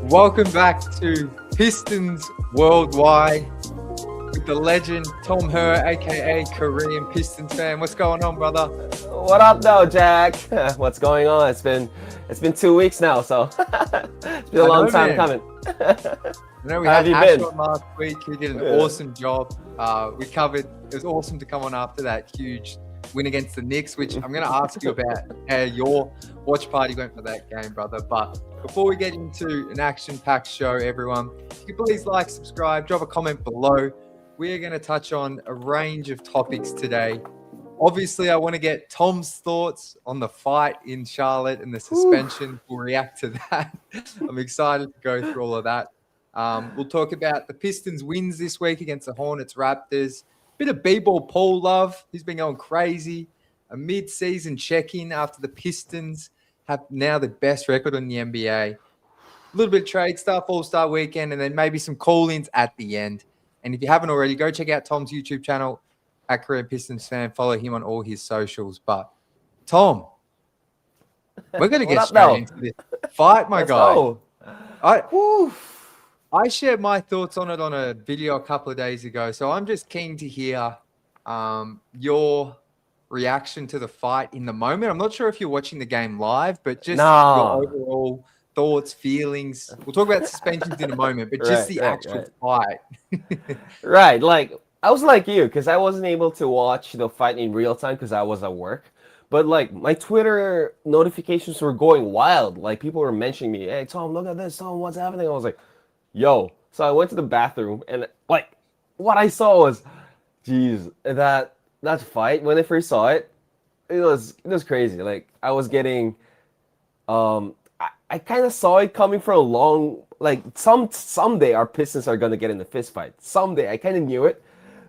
Welcome back to Pistons Worldwide with the legend Tom Huerter, aka Korean Pistons fan. What's going on, brother? What up, though, Jack? What's going on? It's been 2 weeks now, so it's been a long time coming. I know we had Ash on last week. He did an awesome job. We covered. It was awesome to come on after that huge win against the Knicks, which I'm going to ask you about how your watch party went for that game, brother. But before we get into an action-packed show, everyone, if you please like, subscribe, drop a comment below. We are going to touch on a range of topics today. Obviously, I want to get Tom's thoughts on the fight in Charlotte and the suspension. We'll react to that. I'm excited to go through all of that. We'll talk about the Pistons' wins this week against the Hornets, Raptors. Bit of B-ball Paul love. He's been going crazy. A mid-season check-in after the Pistons have now the best record in the NBA. A little bit of trade stuff, All-Star Weekend, and then maybe some call-ins at the end. And if you haven't already, go check out Tom's YouTube channel, at Korean Pistons fan. Follow him on all his socials. But, Tom, we're going to get straight into this fight, my guy. I shared my thoughts on it on a video a couple of days ago, so I'm just keen to hear your reaction to the fight in the moment. I'm not sure if you're watching the game live, but just your overall thoughts, feelings. We'll talk about suspensions in a moment, but just the actual fight. Right, like I was like you because I wasn't able to watch the fight in real time because I was at work. But like my Twitter notifications were going wild. Like people were mentioning me, "Hey Tom, look at this. Tom, what's happening?" I was like, yo. So I went to the bathroom and like what I saw was, geez, that fight, when I first saw it, it was crazy. Like I was getting I kind of saw it coming for a long, like someday our Pistons are gonna get in the fist fight. Someday. I kind of knew it,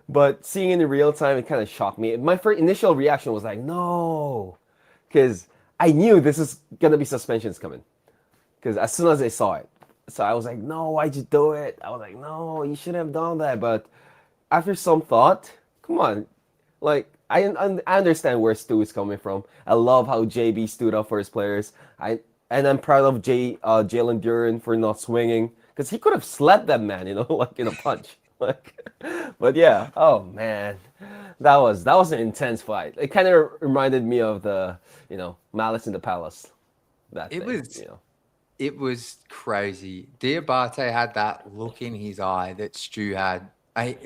but seeing it in real time, it kind of shocked me. My first initial reaction was like, no, because I knew this is gonna be suspensions coming. Because as soon as I saw it. So I was like, no, why'd you do it? I was like, no, you shouldn't have done that. But after some thought, come on. Like, I understand where Stu is coming from. I love how JB stood up for his players. And I'm proud of Jalen Duren for not swinging. Because he could have slapped that man, like in a punch. But yeah, oh man. That was an intense fight. It kind of reminded me of the, Malice in the Palace. It was crazy. Diabate had that look in his eye that Stu had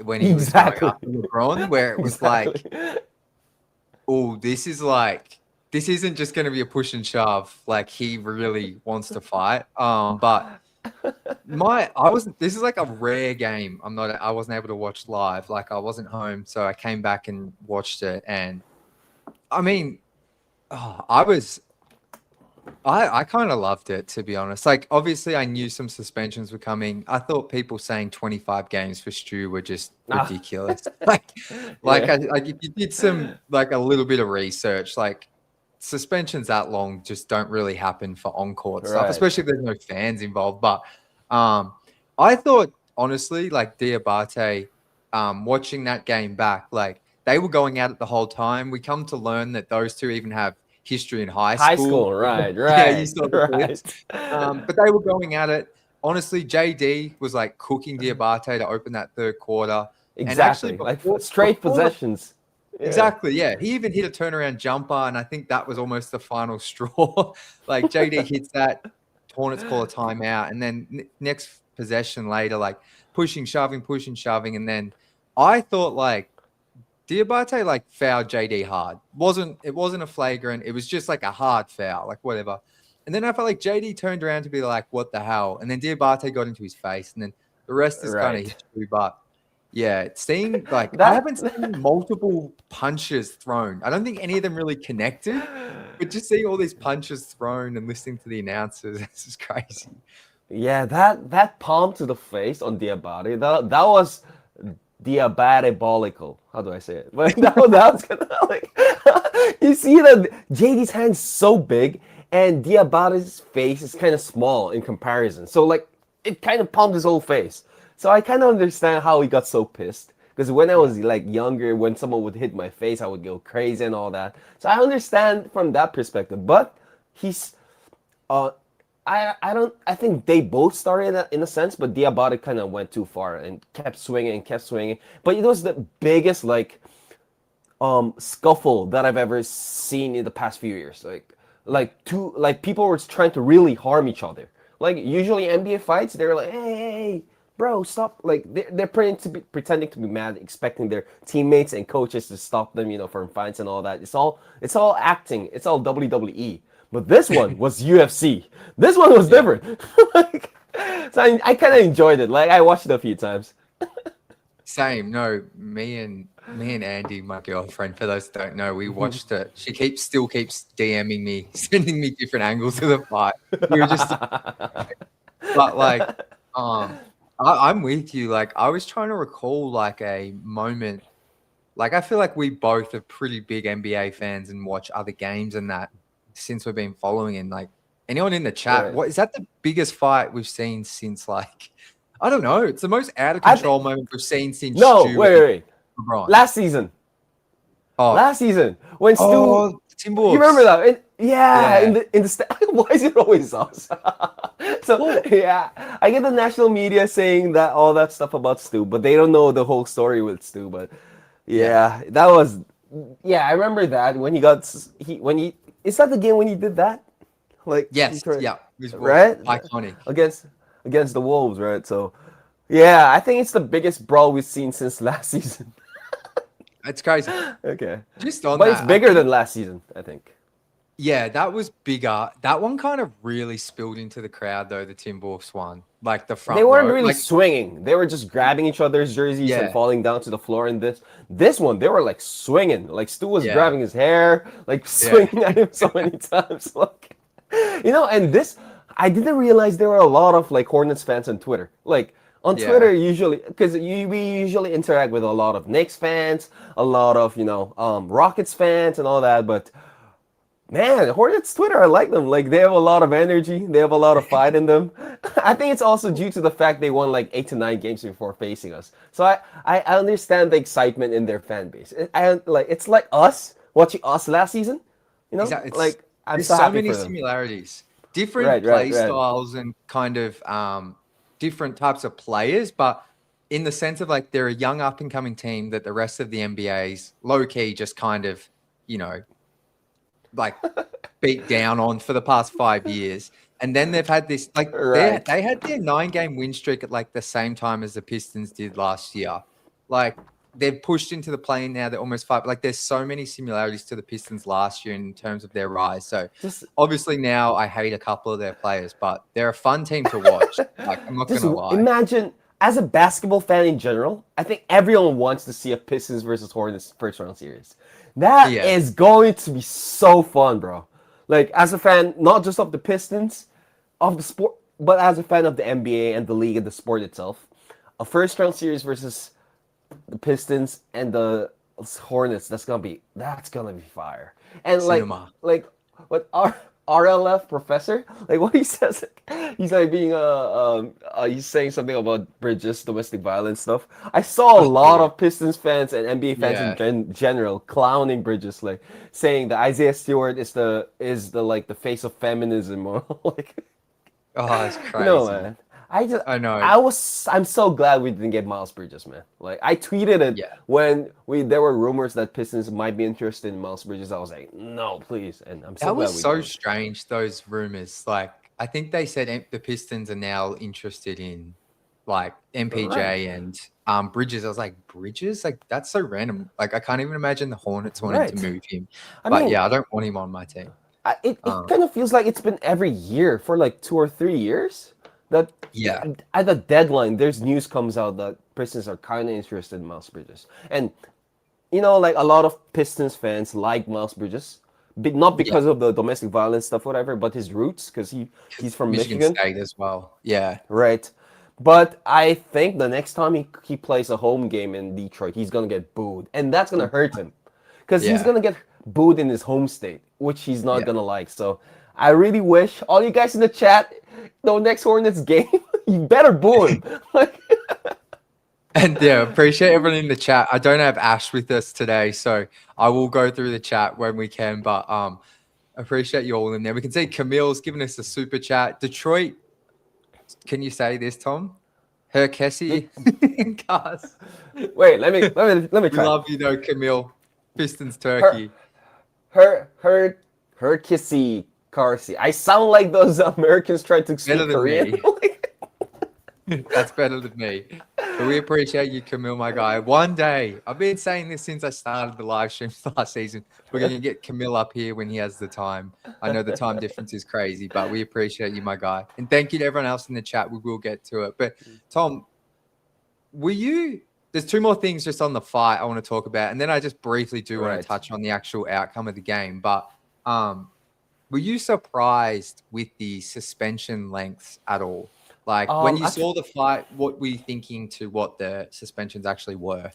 when he was going up LeBron, where it was like, oh, this isn't just going to be a push and shove. Like he really wants to fight. But this is like a rare game. I wasn't able to watch live. Like I wasn't home, so I came back and watched it. And I mean, I kind of loved it, to be honest. Like, obviously, I knew some suspensions were coming. I thought people saying 25 games for Stu were just ridiculous. If you did some, like, a little bit of research, like, suspensions that long just don't really happen for on-court stuff, especially if there's no fans involved. But I thought, honestly, like, Diabate, watching that game back, like, they were going at it the whole time. We come to learn that those two even have history in high school. High school, right. Yeah, you saw the clips. But they were going at it. Honestly, JD was like cooking Diabate to open that third quarter. Exactly, and actually, straight possessions. Yeah. Exactly, yeah. He even hit a turnaround jumper, and I think that was almost the final straw. Like JD hits that, Hornets call a timeout, and then next possession later, like pushing, shoving, and then I thought like, Diabate like fouled JD hard. It wasn't a flagrant. It was just like a hard foul, like whatever. And then I felt like JD turned around to be like, "What the hell?" And then Diabate got into his face, and then the rest is kind of history. But yeah, seeing like I haven't seen multiple punches thrown. I don't think any of them really connected. But just seeing all these punches thrown and listening to the announcers, this is crazy. Yeah, that palm to the face on Diabate, that was diabolical. How do I say it? But that was kind of like you see that JD's hand's so big and Diabate's face is kind of small in comparison. So like it kind of palmed his whole face. So I kind of understand how he got so pissed. Because when I was like younger, when someone would hit my face, I would go crazy and all that. So I understand from that perspective. But he's I think they both started in a sense, but Diabate kind of went too far and kept swinging and kept swinging. But it was the biggest scuffle that I've ever seen in the past few years. Like people were trying to really harm each other. Like usually NBA fights, they're like, hey, bro, stop. Like they're pretending to be mad, expecting their teammates and coaches to stop them, from fights and all that. It's all acting. It's all WWE. But this one was UFC. This one was different. So I kind of enjoyed it. Like I watched it a few times. Same. No, me and Andy, my girlfriend, for those that don't know, we watched it. She still keeps DMing me, sending me different angles of the fight. We were just, but like, I'm with you. Like, I was trying to recall like a moment. Like, I feel like we both are pretty big NBA fans and watch other games and that since we've been following. And like, anyone in the chat, Right. what is that the biggest fight we've seen since like? I don't know. It's the most out of control moment we've seen since Stu wait. LeBron. Last season when Stu, Timberwolves. you remember that? In the why is it always us? So yeah, I get the national media saying that all that stuff about Stu, but they don't know the whole story with Stu. But that was I remember that when is that the game when he did that? Like yes, yeah, it was right, iconic against the Wolves, right? So I think it's the biggest brawl we've seen since last season. It's crazy. Okay. Just on but that, it's bigger than last season, I think. Yeah, that was bigger. That one kind of really spilled into the crowd, though, the Timberwolves one. Like the front They weren't row. really swinging. They were just grabbing each other's jerseys and falling down to the floor. And this one, they were like swinging. Like Stu was grabbing his hair, like swinging at him so many times. Like, and this, I didn't realize there were a lot of like Hornets fans on Twitter. Like, on Twitter, usually, because we usually interact with a lot of Knicks fans, a lot of, Rockets fans and all that. But, man, Hornets Twitter, I like them. Like, they have a lot of energy. They have a lot of fight in them. I think it's also due to the fact they won like 8 to 9 games before facing us. So I understand the excitement in their fan base. It's like us, watching us last season. Exactly. Like, I'm there's so so happy many for them. similarities. Different play styles and kind of different types of players, but in the sense of like they're a young up and coming team that the rest of the NBA's low key just kind of, like beat down on for the past 5 years. And then they've had this like they had their 9-game win streak at like the same time as the Pistons did last year. Like they've pushed into the play-in now. They're almost 5. Like there's so many similarities to the Pistons last year in terms of their rise. So obviously now I hate a couple of their players, but they're a fun team to watch. Like I'm not gonna lie. Imagine as a basketball fan in general, I think everyone wants to see a Pistons versus Hornets first round series. That is going to be so fun, bro. Like as a fan, not just of the Pistons, of the sport, but as a fan of the NBA and the league and the sport itself, a first round series versus the Pistons and the Hornets, that's gonna be fire. And like what our RLF professor, like what he says, he's like being he's saying something about Bridges, domestic violence stuff. I saw a lot of Pistons fans and NBA fans in general clowning Bridges, like saying that Isaiah Stewart is the like the face of feminism or like. Oh, it's crazy. Man. I know. I'm so glad we didn't get Miles Bridges, man. Like I tweeted it when there were rumors that Pistons might be interested in Miles Bridges. I was like, no, please. And I'm so glad we That was so strange, those rumors. Like I think they said the Pistons are now interested in like MPJ and Bridges. I was like, Bridges? Like that's so random. Like I can't even imagine the Hornets wanting to move him. I don't want him on my team. It kind of feels like it's been every year for like 2 or 3 years. That at the deadline, there's news comes out that Pistons are kind of interested in Miles Bridges, and like a lot of Pistons fans like Miles Bridges, not because of the domestic violence stuff, whatever, but his roots, because he's from Michigan State as well. Yeah, right. But I think the next time he plays a home game in Detroit, he's gonna get booed, and that's gonna hurt him, because he's gonna get booed in his home state, which he's not gonna like. So I really wish all you guys in the chat, next Hornets game, you better boo him. And appreciate everyone in the chat. I don't have Ash with us today, so I will go through the chat when we can. But Appreciate you all in there. We can see Camille's giving us a super chat. Detroit, can you say this, Tom? Herkesi and Cars. Wait, let me We try. love you though, Camille. Pistons Turkey. Her kissy Carsey. I sound like those Americans trying to speak Korean. That's better than me. But we appreciate you, Camille, my guy. One day, I've been saying this since I started the live streams last season. We're going to get Camille up here when he has the time. I know the time difference is crazy, but we appreciate you, my guy. And thank you to everyone else in the chat. We will get to it. But Tom, there's two more things just on the fight I want to talk about. And then I just briefly do want to touch on the actual outcome of the game. But were you surprised with the suspension lengths at all? Like when you saw the fight, what were you thinking to what the suspensions actually were?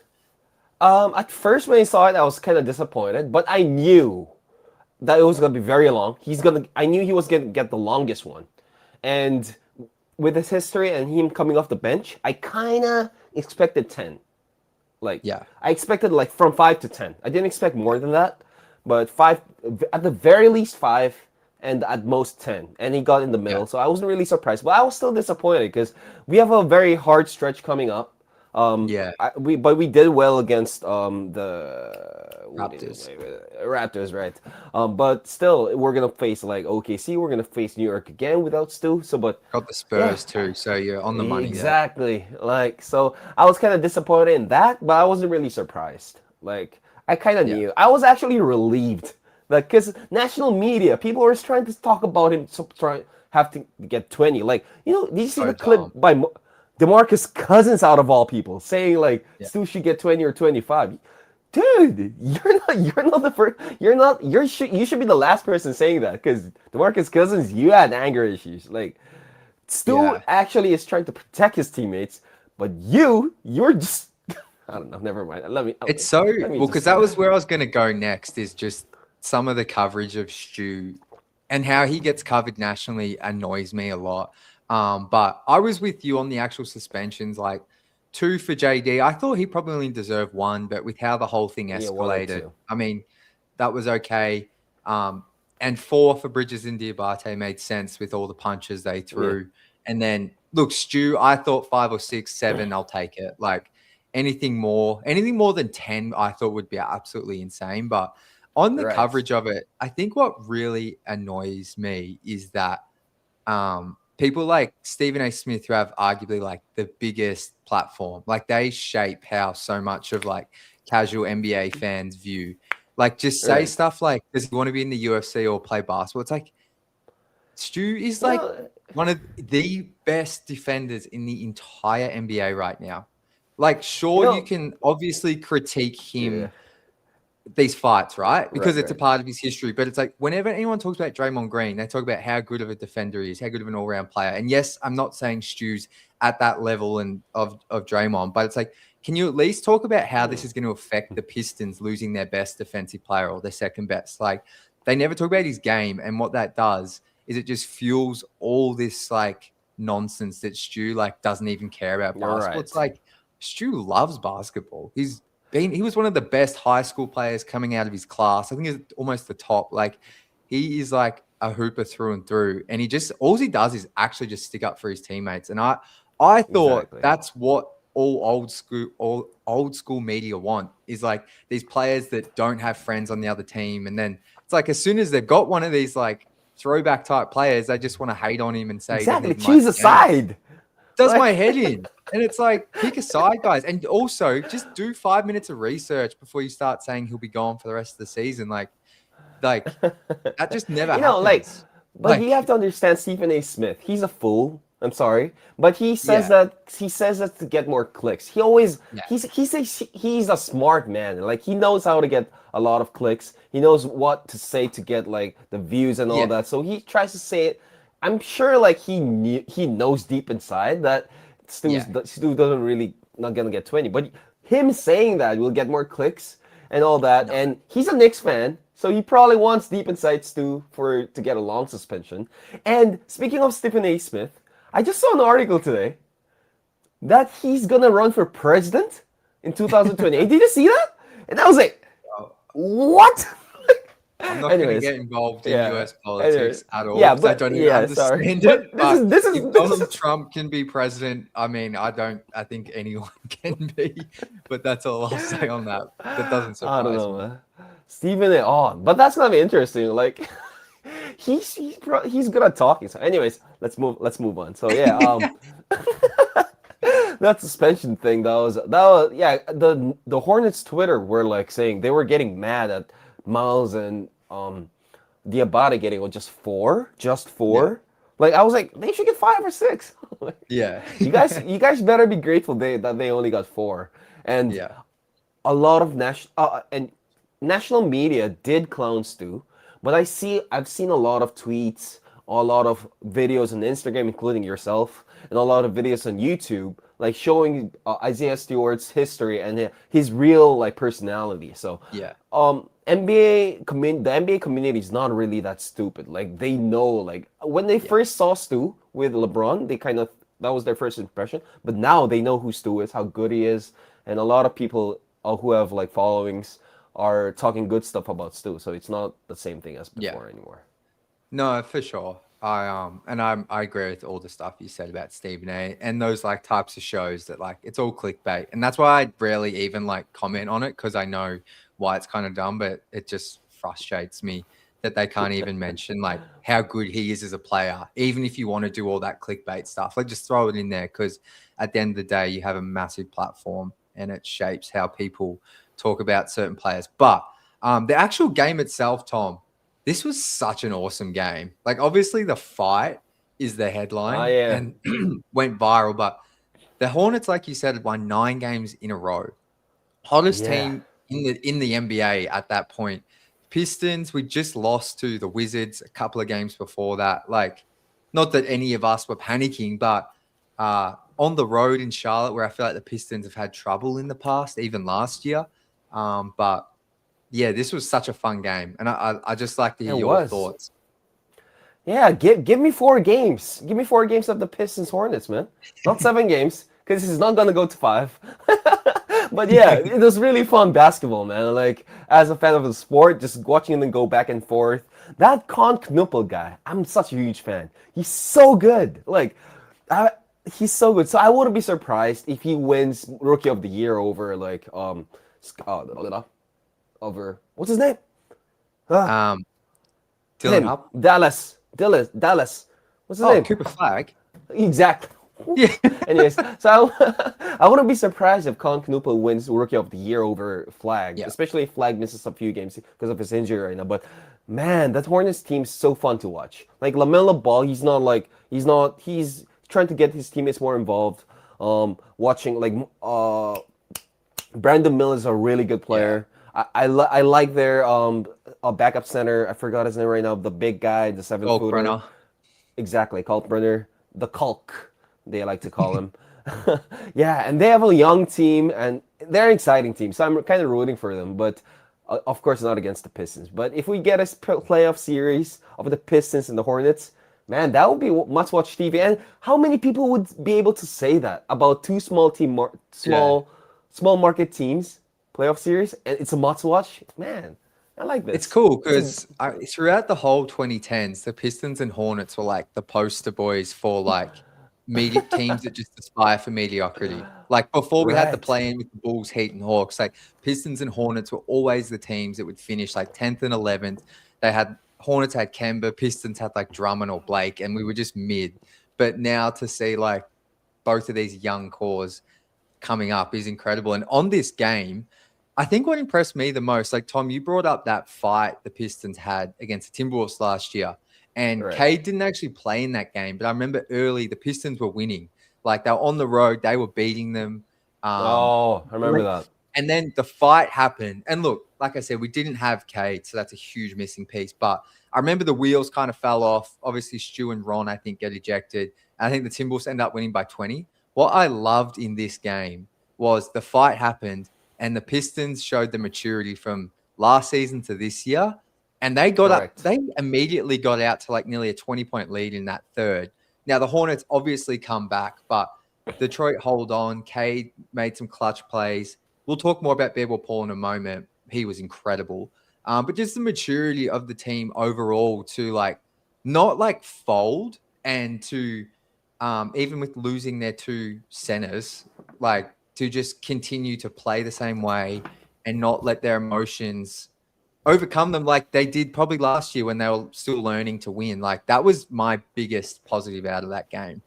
At first when I saw it, I was kind of disappointed, but I knew that it was going to be very long. I knew he was going to get the longest one. And with his history and him coming off the bench, I kind of expected 10. I expected like from 5 to 10. I didn't expect more than that, but 5, at the very least 5. And at most 10, and he got in the middle. So I wasn't really surprised, but I was still disappointed because we have a very hard stretch coming up. But we did well against the Raptors, right? But still, we're gonna face like OKC. We're gonna face New York again without Stu. So, but got the Spurs too. So you're on the money. Exactly. So I was kind of disappointed in that, but I wasn't really surprised. I kind of knew. I was actually relieved. Because national media, people were trying to talk about him, have to get 20. Did you see the clip by DeMarcus Cousins out of all people saying Stu should get 20 or 25? Dude, you're not the first. You should be the last person saying that because DeMarcus Cousins, you had anger issues. Stu actually is trying to protect his teammates, but you're just. I don't know. Never mind. Because that was where I was going to go next. Is just some of the coverage of Stu and how he gets covered nationally annoys me a lot. But I was with you on the actual suspensions, 2 for JD. I thought he probably only deserved 1, but with how the whole thing escalated, I mean, that was okay. And 4 for Bridges and Diabate made sense with all the punches they threw. Yeah. And then, look, Stu, I thought 5 or 6, 7, I'll take it. Anything more than 10, I thought would be absolutely insane. But on the coverage of it, I think what really annoys me is that people like Stephen A. Smith, who have arguably the biggest platform, they shape how so much of casual NBA fans view. Just say stuff like, does he want to be in the UFC or play basketball? It's Stu is one of the best defenders in the entire NBA right now. You can obviously critique him. These fights, right? Because it's a part of his history. But it's whenever anyone talks about Draymond Green, they talk about how good of a defender he is, how good of an all-round player. And yes, I'm not saying Stu's at that level of Draymond, but it's can you at least talk about how this is going to affect the Pistons losing their best defensive player or their second best? They never talk about his game, and what that does is it just fuels all this nonsense that Stu doesn't even care about basketball. It's Stu loves basketball. He was one of the best high school players coming out of his class. I think he's almost the top. He is a hooper through and through. And all he does is actually just stick up for his teammates. And I thought that's what all old school media want is these players that don't have friends on the other team. And then it's as soon as they've got one of these throwback type players, they just want to hate on him and say, choose a side. Does my head in. And it's pick a side, guys. And also just do 5 minutes of research before you start saying he'll be gone for the rest of the season. That just never happens. But you have to understand Stephen A. Smith. He's a fool. I'm sorry. But he says that to get more clicks. He always he's a smart man. He knows how to get a lot of clicks. He knows what to say to get the views and all that. So he tries to say it. I'm sure he knows deep inside that Stu doesn't really not gonna get 20, but him saying that will get more clicks and all that. And he's a Knicks fan, so he probably wants deep inside Stu to get a long suspension. And speaking of Stephen A. Smith, I just saw an article today that he's gonna run for president in 2028. Did you see that? And I was like, what? I'm not going to Anyways, get involved in yeah. US Anyway, politics at all yeah, because I but don't even yeah, sorry. understand it. But But if this Donald is Trump can be president, I mean, I think anyone can be. But that's all I'll say on that. That doesn't I don't surprise know, me. man. Stephen it on, but that's gonna be interesting. Like he's good at talking. So, anyways, let's move on. So yeah, that suspension thing that was yeah. The Hornets Twitter were like saying they were getting mad at Miles and Diabate getting just Yeah. four. Like I was like, they should get 5 or 6. Like, Yeah. you guys better be grateful that they only got 4. And Yeah. a lot of national media did clown Stu, but I've seen a lot of tweets, a lot of videos on Instagram, including yourself, and a lot of videos on YouTube, like showing Isaiah Stewart's history and his real like personality. So, Yeah. the NBA community is not really that stupid. Like they know, like when they first saw Stu with LeBron, they kind of that was their first impression. But now they know who Stu is, how good he is, and a lot of people who have like followings are talking good stuff about Stu. So it's not the same thing as Yeah. before anymore. No, for sure. I agree with all the stuff you said about Stephen A. and those like types of shows that like it's all clickbait, and that's why I rarely even like comment on it because I know why it's kind of dumb, but it just frustrates me that they can't even mention like how good he is as a player, even if you want to do all that clickbait stuff. Like just throw it in there because at the end of the day, you have a massive platform and it shapes how people talk about certain players. But the actual game itself, Tom. This was such an awesome game. Like, obviously, the fight is the Ah, headline yeah. and went viral, but the Hornets, like you said, had won 9 games in a row. Hottest Yeah. team in the NBA at that point. Pistons, we just lost to the Wizards a couple of games before that. Like, not that any of us were panicking, but on the road in Charlotte, where I feel like the Pistons have had trouble in the past, even last year. But yeah, this was such a fun game, and I just like to hear It your was. thoughts. Yeah, give me 4 games. Give me 4 games of the Pistons Hornets, man. Not 7 games, because this is not gonna go to 5. But yeah, it was really fun basketball, man. Like as a fan of the sport, just watching them go back and forth. That Knuppel guy, I'm such a huge fan. He's so good. Like, he's so good. So I wouldn't be surprised if he wins Rookie of the Year over like over what's his name? Dylan Him, Hupp. Dallas. What's his Oh, name? Cooper Flag. Exactly. Yeah. Anyways, so I wouldn't be surprised if Knuppel wins Rookie of the Year over Flag, Yeah. especially if Flag misses a few games because of his injury right now. But man, that Hornets team is so fun to watch. Like LaMelo Ball, he's trying to get his teammates more involved. Watching like Brandon Mill is a really good player. I like their backup center. I forgot his name right now. The big guy, the 7-footer. Brenner. Exactly, Kalkbrenner, the Kalk, they like to call him. Yeah, and they have a young team, and they're an exciting team, so I'm kind of rooting for them, but of course not against the Pistons. But if we get a playoff series of the Pistons and the Hornets, man, that would be must-watch TV. And how many people would be able to say that about two small market teams playoff series, and it's a must-watch? Man, I like this. It's cool because throughout the whole 2010s, the Pistons and Hornets were like the poster boys for like teams that just aspire for mediocrity. Like before we had the play-in with the Bulls, Heat, and Hawks, like Pistons and Hornets were always the teams that would finish like 10th and 11th. Hornets had Kemba, Pistons had like Drummond or Blake, and we were just mid. But now to see like both of these young cores coming up is incredible. And on this game, I think what impressed me the most, like Tom, you brought up that fight the Pistons had against the Timberwolves last year. And Cade didn't actually play in that game, but I remember early the Pistons were winning. Like they were on the road, they were beating them. I remember that. And then the fight happened. And look, like I said, we didn't have Cade, so that's a huge missing piece. But I remember the wheels kind of fell off. Obviously, Stu and Ron, I think, get ejected. I think the Timberwolves end up winning by 20. What I loved in this game was the fight happened, and the Pistons showed the maturity from last season to this year. And they immediately got out to like nearly a 20-point lead in that third. Now, the Hornets obviously come back, but Detroit hold on. Cade made some clutch plays. We'll talk more about Beardwell Paul in a moment. He was incredible. but just the maturity of the team overall to like not like fold and to even with losing their two centers, like to just continue to play the same way and not let their emotions overcome them like they did probably last year when they were still learning to win. Like that was my biggest positive out of that game.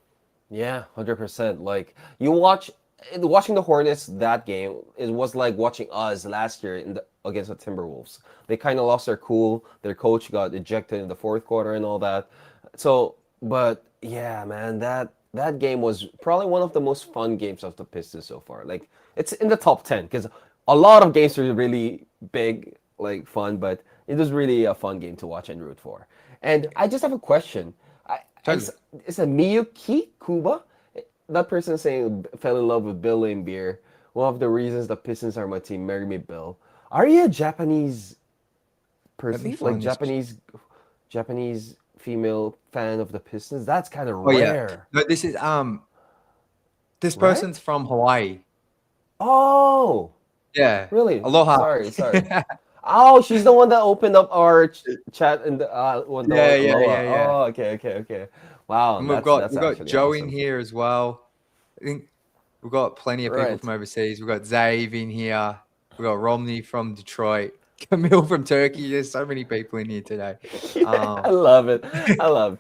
Yeah, 100%. Like watching the Hornets that game, it was like watching us last year against the Timberwolves. They kind of lost their cool. Their coach got ejected in the fourth quarter and all that. So, but yeah, man, that game was probably one of the most fun games of the Pistons so far. Like it's in the top 10 because a lot of games are really big, like fun, but it was really a fun game to watch and root for. And I just have a question. It's a Miyuki Kuba. That person saying fell in love with Bill and beer. One of the reasons the Pistons are my team. Marry me, Bill. Are you a Japanese person? Like Japanese female fan of the Pistons? That's kind of rare. Yeah. No, this is this Right? person's from Hawaii. Oh, Yeah. really? Aloha. Sorry. Oh, she's the one that opened up our chat and Yeah. Oh, okay. Wow, And that's we've got Joe awesome. in here as well. I think we've got plenty of people Right. from overseas. We've got Zave in here. We've got Romney from Detroit. Camille from Turkey. There's so many people in here today. I love it.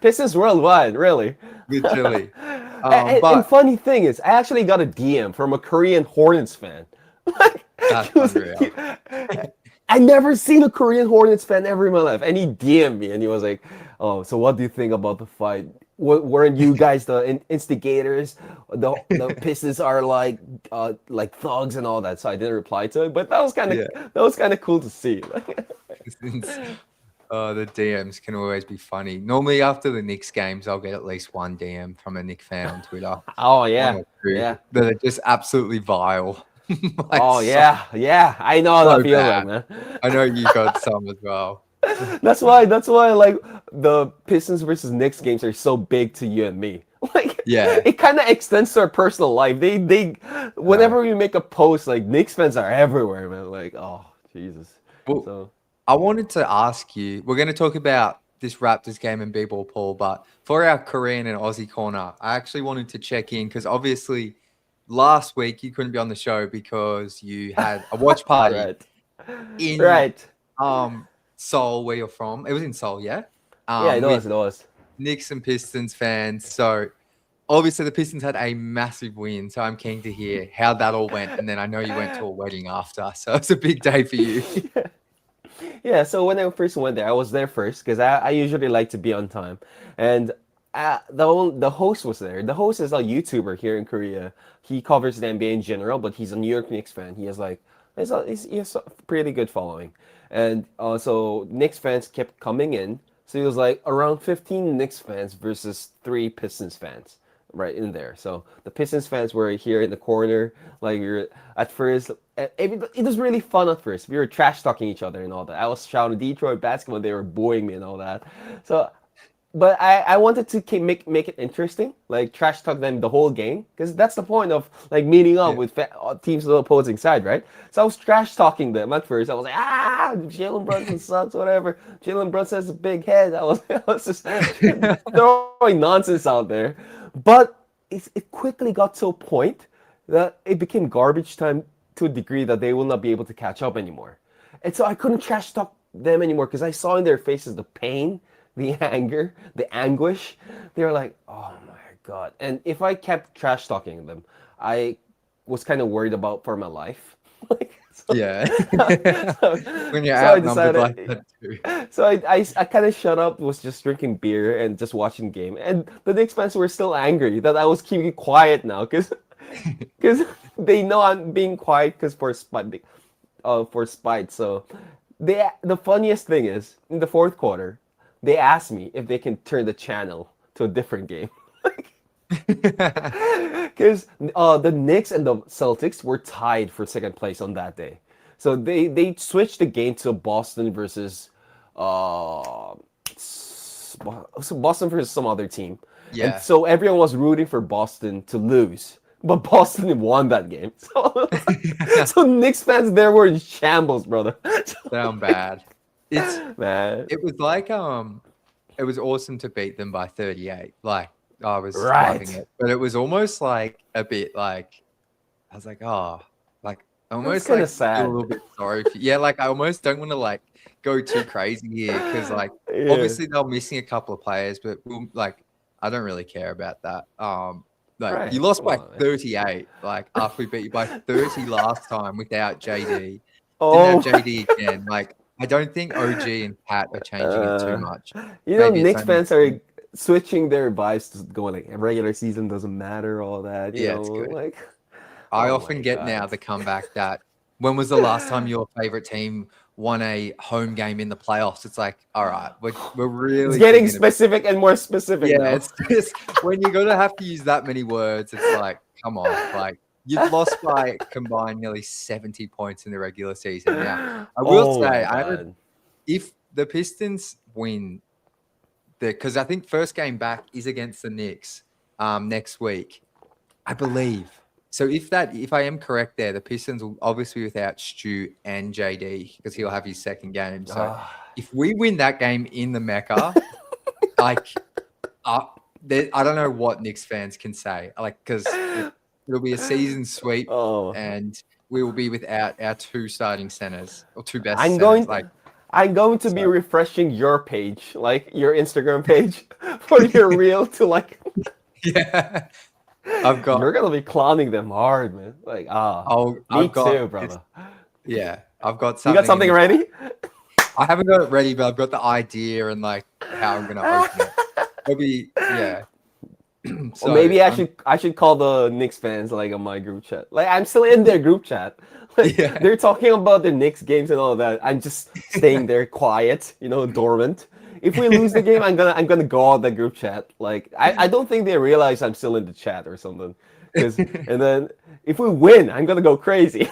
Pistons Worldwide, really. Literally. And funny thing is, I actually got a DM from a Korean Hornets fan. That's unreal. I never seen a Korean Hornets fan ever in my life. And he DM'd me and he was like, "Oh, so what do you think about the fight? Weren't you guys the instigators? The Pistons are like thugs and all that." So I didn't reply to it, but that was kind of cool to see. The DMs can always be funny. Normally after the Knicks games, I'll get at least one DM from a Knicks fan on Twitter. Oh yeah, yeah. That are just absolutely vile. Like, oh yeah. I know how that feels like, man. I know you got some as well. That's why like the Pistons versus Knicks games are so big to you and me. Like it kind of extends to our personal life. They whenever we make a post, like Knicks fans are everywhere, man. Like, oh Jesus. Well, so I wanted to ask you, we're going to talk about this Raptors game and B-ball, Paul, but for our Korean and Aussie corner, I actually wanted to check in because obviously last week you couldn't be on the show because you had a watch party in Seoul, where you're from. It was in Seoul, yeah? Yeah, it was. Knicks and Pistons fans. So obviously the Pistons had a massive win. So I'm keen to hear how that all went. And then I know you went to a wedding after. So it's a big day for you. Yeah, so when I first went there, I was there first because I usually like to be on time. And the host was there. The host is a YouTuber here in Korea. He covers the NBA in general, but he's a New York Knicks fan. He has he has a pretty good following. And so Knicks fans kept coming in. So it was like around 15 Knicks fans versus 3 Pistons fans right in there. So the Pistons fans were here in the corner. Like at first, it was really fun at first. We were trash talking each other and all that. I was shouting Detroit basketball. They were booing me and all that. So, but I wanted to make it interesting, like trash talk them the whole game, because that's the point of like meeting up with teams on the opposing side, right? So I was trash talking them at first. I was like, Jalen Brunson sucks, whatever. Jalen Brunson has a big head. I was just throwing nonsense out there, but it quickly got to a point that it became garbage time to a degree that they will not be able to catch up anymore, and so I couldn't trash talk them anymore because I saw in their faces the pain, the anger, the anguish. They were like, oh my God. And if I kept trash talking them, I was kind of worried for my life. When you're outnumbered like that too. So I kind of shut up, was just drinking beer and just watching the game. And the Knicks fans were still angry that I was keeping quiet now because they know I'm being quiet for spite. So the funniest thing is, in the fourth quarter, they asked me if they can turn the channel to a different game. Because the Knicks and the Celtics were tied for second place on that day. So they switched the game to Boston versus Boston versus some other team. Yeah. And so everyone was rooting for Boston to lose. But Boston won that game. So Knicks fans there were in shambles, brother. Sound bad. It's Man. it was like it was awesome to beat them by 38. Like I was loving Right. it, but it was almost like a bit like I was like, oh, like I That's almost kind of like feel a sad. little bit sorry for yeah. Like I almost don't want to like go too crazy here because like Yeah. obviously they're missing a couple of players, but we'll like I don't really care about that. Like you Right. lost Come by on, man. 38. Like after we beat you by 30 last time without JD, didn't have Oh. JD again. Like I don't think OG and Pat are changing it too Uh, much. you know, Maybe it's Knicks only fans are switching their vibes to going like regular season doesn't matter, all that. You yeah, know, it's good. like, I oh often my get now god. the comeback that when was the last time your favorite team won a home game in the playoffs? It's like, all right, we're It's really getting thinking about specific and more specific yeah, now. it's just when you're gonna have to use that many words, it's like, come on, like you've lost by combined nearly 70 points in the regular season. Now, I will Oh say, my god. if the Pistons win because I think first game back is against the Knicks next week. I believe. So if I am correct there, the Pistons will obviously without Stu and JD because he'll have his second game. So Ah. if we win that game in the Mecca, like I don't know what Knicks fans can say. Like because it'll be a season sweep Oh. and we will be without our two starting centers or two best I'm centers. going Like I'm going to be so refreshing your page, like your Instagram page, for your reel to like yeah. I've got you're gonna be clowning them hard, man. Like, me I've got too, it's brother. yeah, I've got You got something in something the ready? I haven't got it ready, but I've got the idea and like how I'm gonna open it. It'll be yeah. Or So maybe I I'm should call the Knicks fans like on my group chat. Like I'm still in their group chat. Like yeah. they're talking about the Knicks games and all that. I'm just staying there quiet, dormant. If we lose the game, I'm gonna go out the group chat. Like I don't think they realize I'm still in the chat or something. And then if we win, I'm gonna go crazy.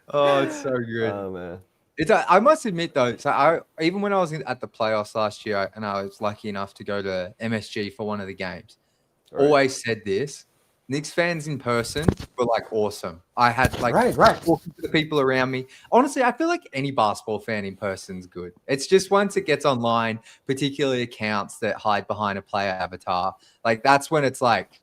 Oh, it's so good. Oh man. It's I must admit though, so I even when I was at the playoffs last year and I was lucky enough to go to MSG for one of the games, Right. always said this. Knicks fans in person were like awesome. I had like Right. talking to the people around me. Honestly, I feel like any basketball fan in person is good. It's just once it gets online, particularly accounts that hide behind a player avatar, like that's when it's like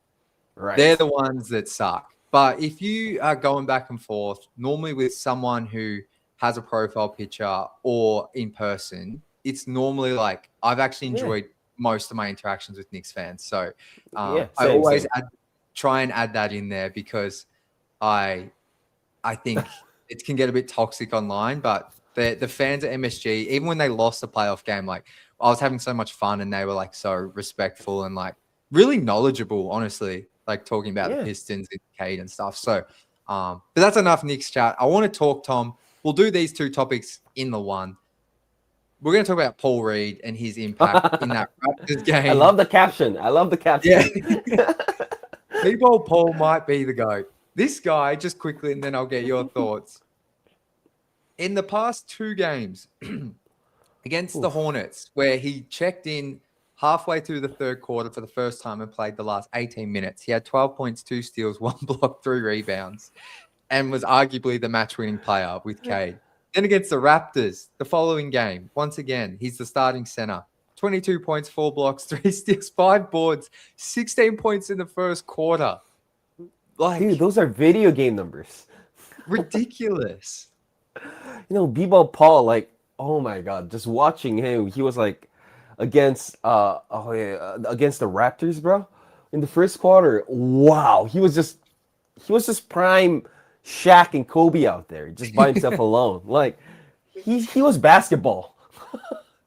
Right. they're the ones that suck. But if you are going back and forth, normally with someone who has a profile picture or in person, it's normally like I've actually Yeah. enjoyed most of my interactions with Knicks fans. So Yeah. I Same. always Same. try and add that in there because I think it can get a bit toxic online. But the fans at MSG, even when they lost the playoff game, like I was having so much fun and they were like so respectful and like really knowledgeable, honestly, like talking about the Yeah. Pistons and Cade and stuff. So but that's enough Knicks chat. I want to talk, Tom. We'll do these two topics in the one. We're going to talk about Paul Reed and his impact in that Raptors game. I love the caption. Yeah. People, Paul might be the GOAT. This guy, just quickly, and then I'll get your thoughts. In the past two games against the Hornets, where he checked in halfway through the third quarter for the first time and played the last 18 minutes, he had 12 points, 2 steals, 1 block, 3 rebounds, and was arguably the match-winning player with Cade. Then against the Raptors, the following game, once again, he's the starting center. 22 points, 4 blocks, 3 steals, 5 boards, 16 points in the first quarter. Like, Dude, those are video game numbers. ridiculous. B-Ball Paul, like, oh my god, just watching him, he was like against against the Raptors, bro. In the first quarter, wow, he was just prime Shaq and Kobe out there, just by himself alone. Like he was basketball.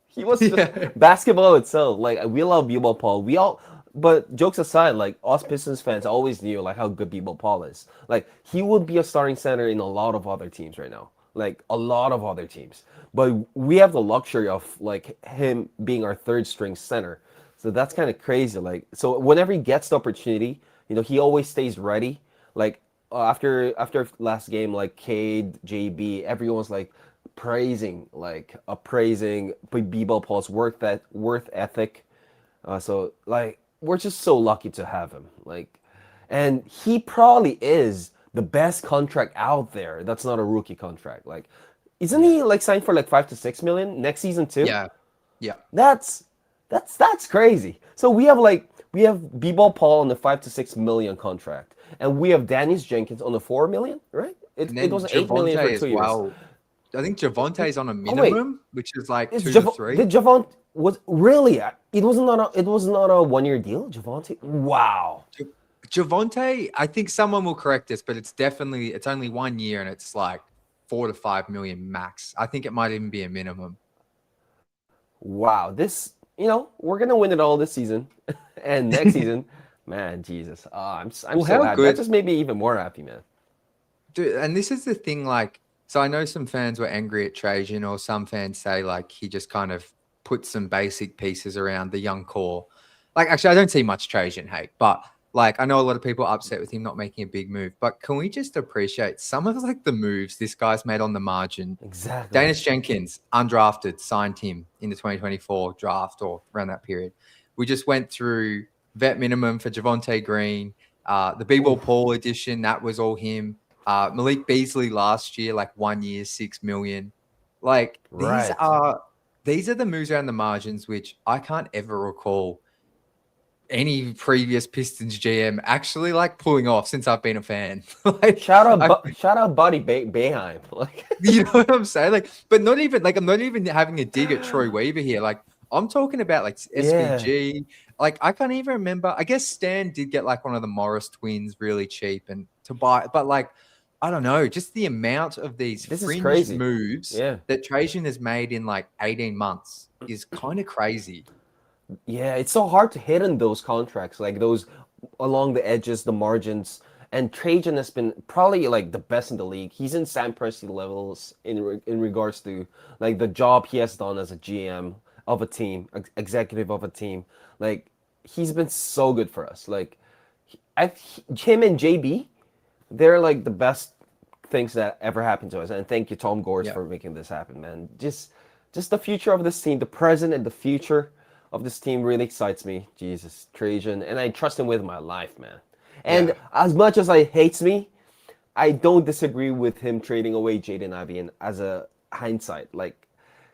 He was just basketball itself. Like we love B-Ball Paul. But jokes aside, like us Pistons fans always knew like how good B-Ball Paul is. Like he would be a starting center in a lot of other teams right now. Like a lot of other teams. But we have the luxury of like him being our third string center. So that's kind of crazy. Like so whenever he gets the opportunity, he always stays ready. Like after last game, like Cade, JB, everyone's like praising B-Ball Paul's work ethic. So like we're just so lucky to have him. Like, and he probably is the best contract out there. That's not a rookie contract. Like, Isn't he like signed for like 5 to 6 million next season too? Yeah. Yeah. That's crazy. So we have B-Ball Paul on the 5 to 6 million contract, and we have Dennis Jenkins on the 4 million, right? And It then was 8 million for Javonte as 2 years. well. I think Javonte's on a Oh wait, minimum, which is like is 2 to 3. did Javon was really? It was not a 1 year deal, Javonte. Wow. Javonte, I think someone will correct this, but it's only 1 year and it's like 4 to 5 million max. I think it might even be a minimum. Wow, we're gonna win it all this season, and next season, man, Jesus, I'm Well, so how happy. good- That just made me even more happy, man. Dude, and this is the thing, like, so I know some fans were angry at Trajan, or some fans say like he just kind of put some basic pieces around the young core. Like, actually, I don't see much Trajan hate, but like I know a lot of people are upset with him not making a big move. But can we just appreciate some of like the moves this guy's made on the margin? Exactly. Dennis Jenkins, undrafted, signed him in the 2024 draft or around that period. We just went through vet minimum for Javonte Green, the B-Ball Paul edition, that was all him. Malik Beasley last year, like 1 year, 6 million. Like Right. these are the moves around the margins, which I can't ever recall any previous Pistons GM actually like pulling off since I've been a fan. Like, Shout out, Buddy Boeheim. Like, you know what I'm saying? Like, but not even like I'm not even having a dig at Troy Weaver here. Like, I'm talking about like SVG. Like, I can't even remember. I guess Stan did get like one of the Morris twins really cheap and to buy, but like, I don't know, just the amount of these fringe moves that Trajan has made in like 18 months is kind of crazy. Yeah, it's so hard to hit on those contracts, like those along the edges, the margins. And Trajan has been probably like the best in the league. He's in Sam Presti levels in regards to like the job he has done as a GM of a team, executive of a team. Like, he's been so good for us. Like, him and JB, they're like the best things that ever happened to us. And thank you, Tom Gores, for making this happen, man. Just the future of this team, the present and the future of this team really excites me. Jesus, Trajan, and I trust him with my life, man. And as much as it hates me, I don't disagree with him trading away Jaden Ivey as a hindsight. Like,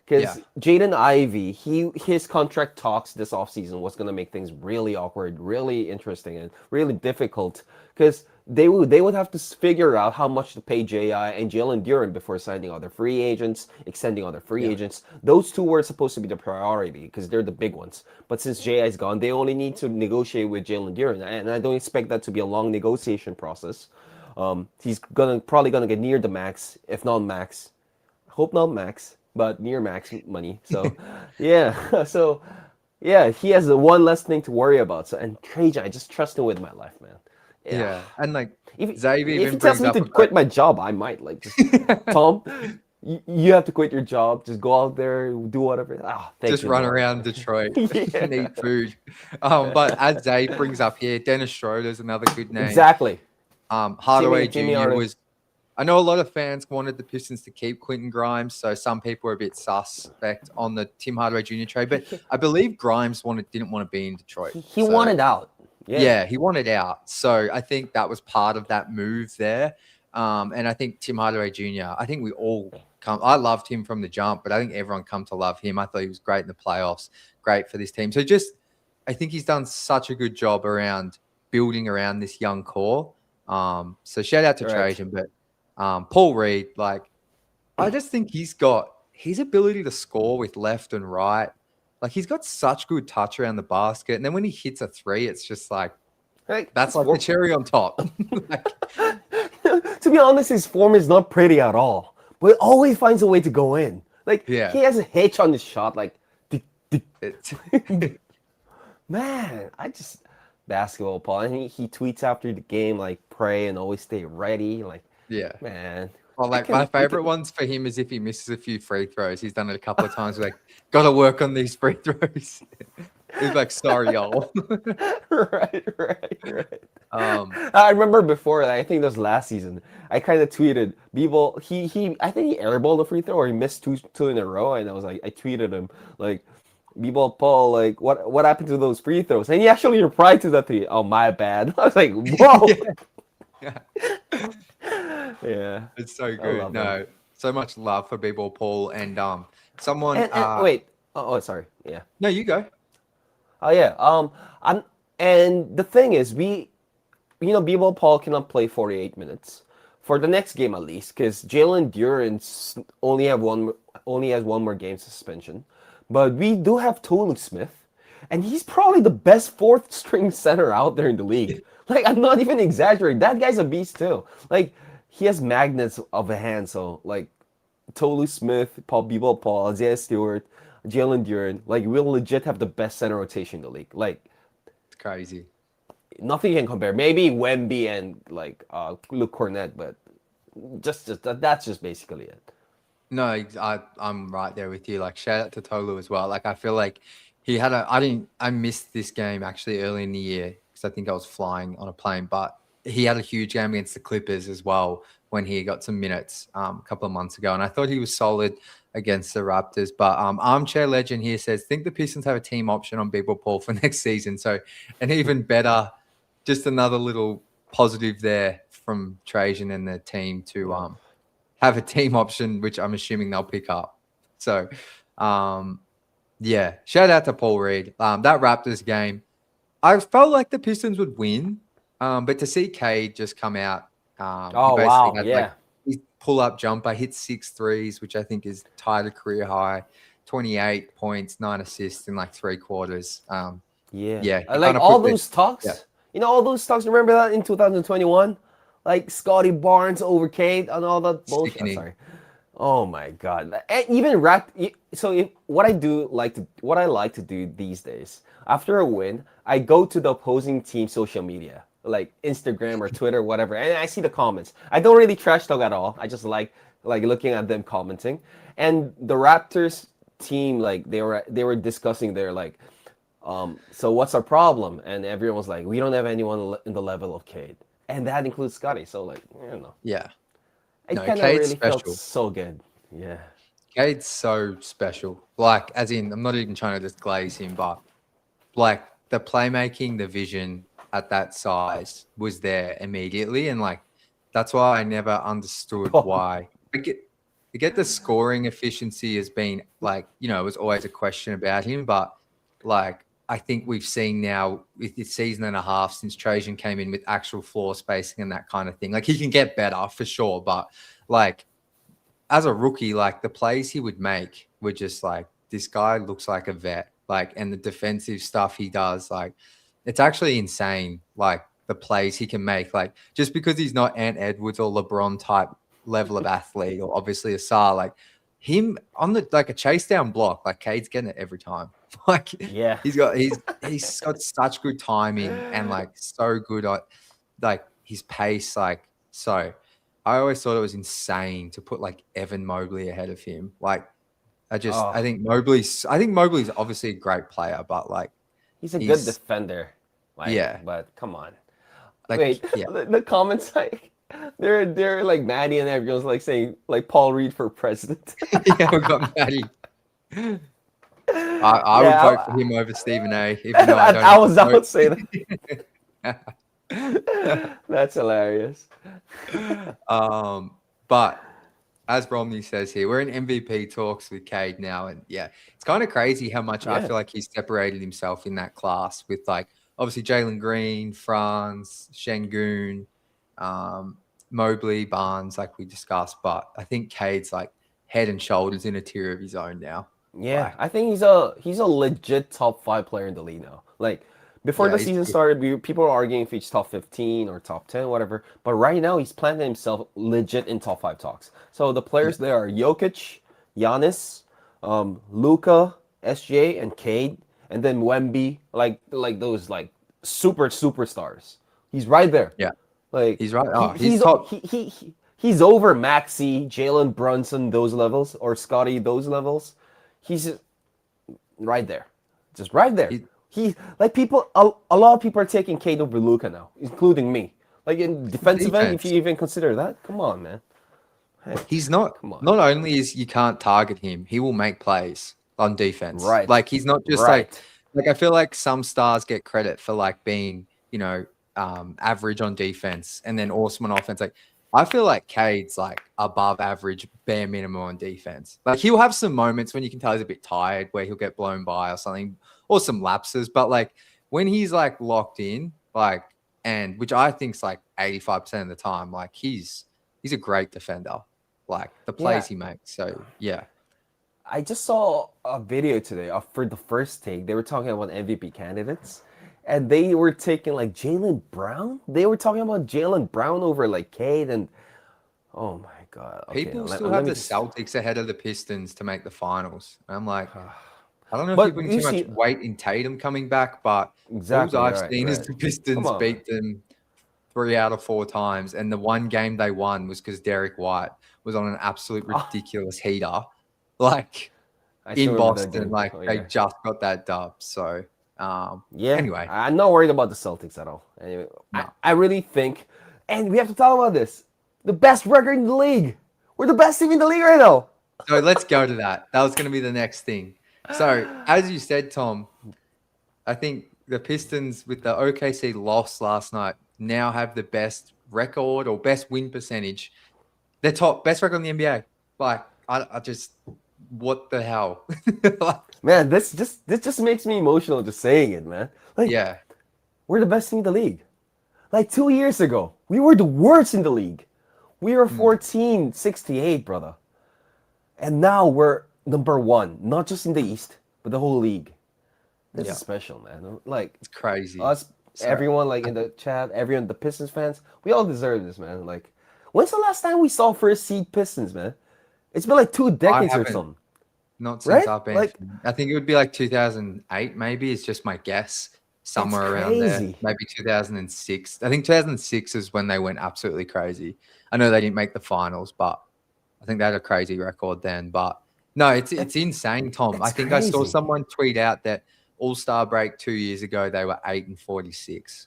because Jaden Ivey, his contract talks this offseason was going to make things really awkward, really interesting, and really difficult. Because they would have to figure out how much to pay J.I. and Jalen Duren before signing other free agents, extending other free agents. Those two were supposed to be the priority because they're the big ones. But since J.I. is gone, they only need to negotiate with Jalen Duren, and I don't expect that to be a long negotiation process. He's probably gonna get near the max, if not max. Hope not max, but near max money. So, he has one less thing to worry about. So, and Trajan, I just trust him with my life, man. Yeah. And like, if Xavier he tells me to quit my job, I might just, Tom, you have to quit your job. Just go out there, do whatever. Just run around Detroit and eat food. But as Zay brings up here, Dennis Schroeder's another good name. Exactly. Hardaway Jr. was. I know a lot of fans wanted the Pistons to keep Quentin Grimes, so some people were a bit suspect on the Tim Hardaway Jr. trade. But I believe Grimes didn't want to be in Detroit. He wanted out. Yeah, he wanted out. So I think that was part of that move there. And I think Tim Hardaway Jr., I think we all I loved him from the jump, but I think everyone come to love him. I thought he was great in the playoffs, great for this team. So I think he's done such a good job around building around this young core. So shout out to Trajan, but Paul Reed, like, I just think he's got his ability to score with left and right. Like, he's got such good touch around the basket. And then when he hits a three, it's just like that's like the cherry on top. To be honest, his form is not pretty at all. But he always finds a way to go in. Like, he has a hitch on his shot. Like, man, basketball, Paul. And he tweets after the game, like, pray and always stay ready. Like, man. Well, like, my favorite ones for him is if he misses a few free throws. He's done it a couple of times. Like, got to work on these free throws. He's like, sorry, y'all. Right. I remember before, I think that was last season, I kind of tweeted, Beeble, I think he airballed a free throw or he missed two in a row. And I was like, I tweeted him, like, B-Ball Paul, like, what happened to those free throws? And he actually replied to that tweet. Oh, my bad. I was like, whoa. Yeah. It's so good. No. so much love for B-ball Paul and someone. And wait. Oh, sorry. Yeah. No, you go. Oh yeah. I'm and the thing is, B-ball Paul cannot play 48 minutes for the next game at least, because Jalen Duren only has one more game suspension, but we do have Tolu Smith, and he's probably the best fourth string center out there in the league. Like, I'm not even exaggerating. That guy's a beast too. Like, he has magnets of a hand. So like, Tolu Smith, B-ball Paul, Isaiah Stewart, Jalen Duren, like, we'll legit have the best center rotation in the league. Like, it's crazy. Nothing can compare. Maybe Wemby and like Luke Cornett, but that's just basically it. No, I'm right there with you. Like, shout out to Tolu as well. Like, I feel like he had I missed this game actually early in the year because I think I was flying on a plane, but he had a huge game against the Clippers as well when he got some minutes a couple of months ago, and I thought he was solid against the Raptors. But Armchair Legend here says, think the Pistons have a team option on B-ball Paul for next season. So an even better. Just another little positive there from Trajan and the team to have a team option, which I'm assuming they'll pick up. So, yeah, shout out to Paul Reed. That Raptors game, I felt like the Pistons would win, but to see Cade just come out, his pull-up jumper, hit 6 threes, which I think is tied a career high, 28 points, 9 assists in like 3 quarters. Yeah, I like all those talks. Yeah. You know, all those talks, remember that in 2021? Like Scotty Barnes over Cade and all that bullshit. Sorry. Oh my God. And even what I like to do these days, after a win, I go to the opposing team's social media, like Instagram or Twitter, whatever, and I see the comments. I don't really trash talk at all. I just like looking at them commenting. And the Raptors team, like they were discussing their like, so what's our problem? And everyone was like, we don't have anyone in the level of Cade. And that includes Scotty. So like, I don't know. Yeah. It kind of really felt so good. Yeah. Cade's so special. Like, as in, I'm not even trying to just glaze him, but like the playmaking, the vision at that size was there immediately. And like, that's why I never understood why. I get the scoring efficiency has been like, you know, it was always a question about him, but like, I think we've seen now with this season and a half since Trajan came in with actual floor spacing and that kind of thing. Like, he can get better for sure, but like as a rookie, like the plays he would make were just like, this guy looks like a vet. Like, and the defensive stuff he does, like, it's actually insane. Like the plays he can make, like just because he's not Ant Edwards or LeBron type level of athlete, or obviously a star, like him on the like a chase down block, like Cade's getting it every time. Like, yeah, he's got such good timing and like so good at like his pace. Like, so I always thought it was insane to put like Evan Mobley ahead of him. Like, I think Mobley's obviously a great player, but like he's a good defender. Like, yeah, but come on. Like, wait, yeah. the comments like they're like Maddie and everyone's like saying like Paul Reed for president. Yeah, we got Maddie. I would vote for him over Stephen A. Even though I was about to say that. That's hilarious. But as Romney says here, we're in MVP talks with Cade now, and yeah, it's kind of crazy how much I feel like he's separated himself in that class with like obviously Jalen Green, Franz, Şengün, Mobley, Barnes, like we discussed. But I think Cade's like head and shoulders in a tier of his own now. Yeah, like, I think he's a legit top 5 player in the league now. Like before the season started, people were arguing if he's top 15 or top 10, whatever. But right now, he's planted himself legit in top 5 talks. So the players there are Jokic, Giannis, Luka, SJ, and Cade, and then Wemby, like those like superstars. He's right there. Yeah, like he's right. Oh, he's top. He's over Maxey, Jalen Brunson, those levels, or Scotty, those levels. He's right there, just right there. He like people. A lot of people are taking Cade over Luka now, including me. Like in defensive end, if you even consider that, come on, man. Hey, he's not. Come on. Not only is you can't target him, he will make plays on defense. Right. Like he's not just like I feel like some stars get credit for like being average on defense and then awesome on offense. Like I feel like Cade's like above average, bare minimum on defense. Like he'll have some moments when you can tell he's a bit tired, where he'll get blown by or something, or some lapses. But like when he's like locked in, like and which I think's like 85% of the time, like he's a great defender. Like the plays Yeah. he makes. So yeah. I just saw a video today for the first take. They were talking about MVP candidates, and they were taking like Jalen Brown. They were talking about Jalen Brown over like Cade, and oh my god. Okay, People still let have me the just. Celtics ahead of the Pistons to make the finals. And I'm like, I don't know if you're But putting you too much see, weight in Tatum coming back, but all exactly I've right, seen is right. the Come Pistons on. beat them 3 out of 4 times. And the one game they won was because Derek White was on an absolute Ah, ridiculous heater. Like I still in remember that Boston, game. like Oh they yeah. just got that dub. So Yeah, anyway, I'm not worried about the Celtics at all. Anyway, I, no. I really think, and we have to talk about this. The best record in the league. We're the best team in the league right now. So let's go to that. That was going to be the next thing. So as you said, Tom, I think the Pistons with the OKC loss last night now have the best record or best win percentage. They're top best record in the NBA. Like I just what the hell? Like, Man, this just makes me emotional just saying it, man. Like yeah, we're the best team in the league. Like 2 years ago, we were the worst in the league. We were mm, 1468, brother. And now we're number one, not just in the East, but the whole league. This yeah, is special, man. Like it's crazy. us, So everyone, like in the chat, everyone, the Pistons fans, we all deserve this, man. Like, when's the last time we saw first seed Pistons, man? It's been like two I decades or haven't something, not since right? I've been. Like, I think it would be like 2008, maybe. It's just my guess, it's somewhere around there. crazy. Maybe 2006. I think 2006 is when they went absolutely crazy. I know they didn't make the finals, but I think they had a crazy record then. But no, it's That's insane, Tom. I it's think I saw crazy. someone tweet out that All-Star break 2 years ago they were 8-46.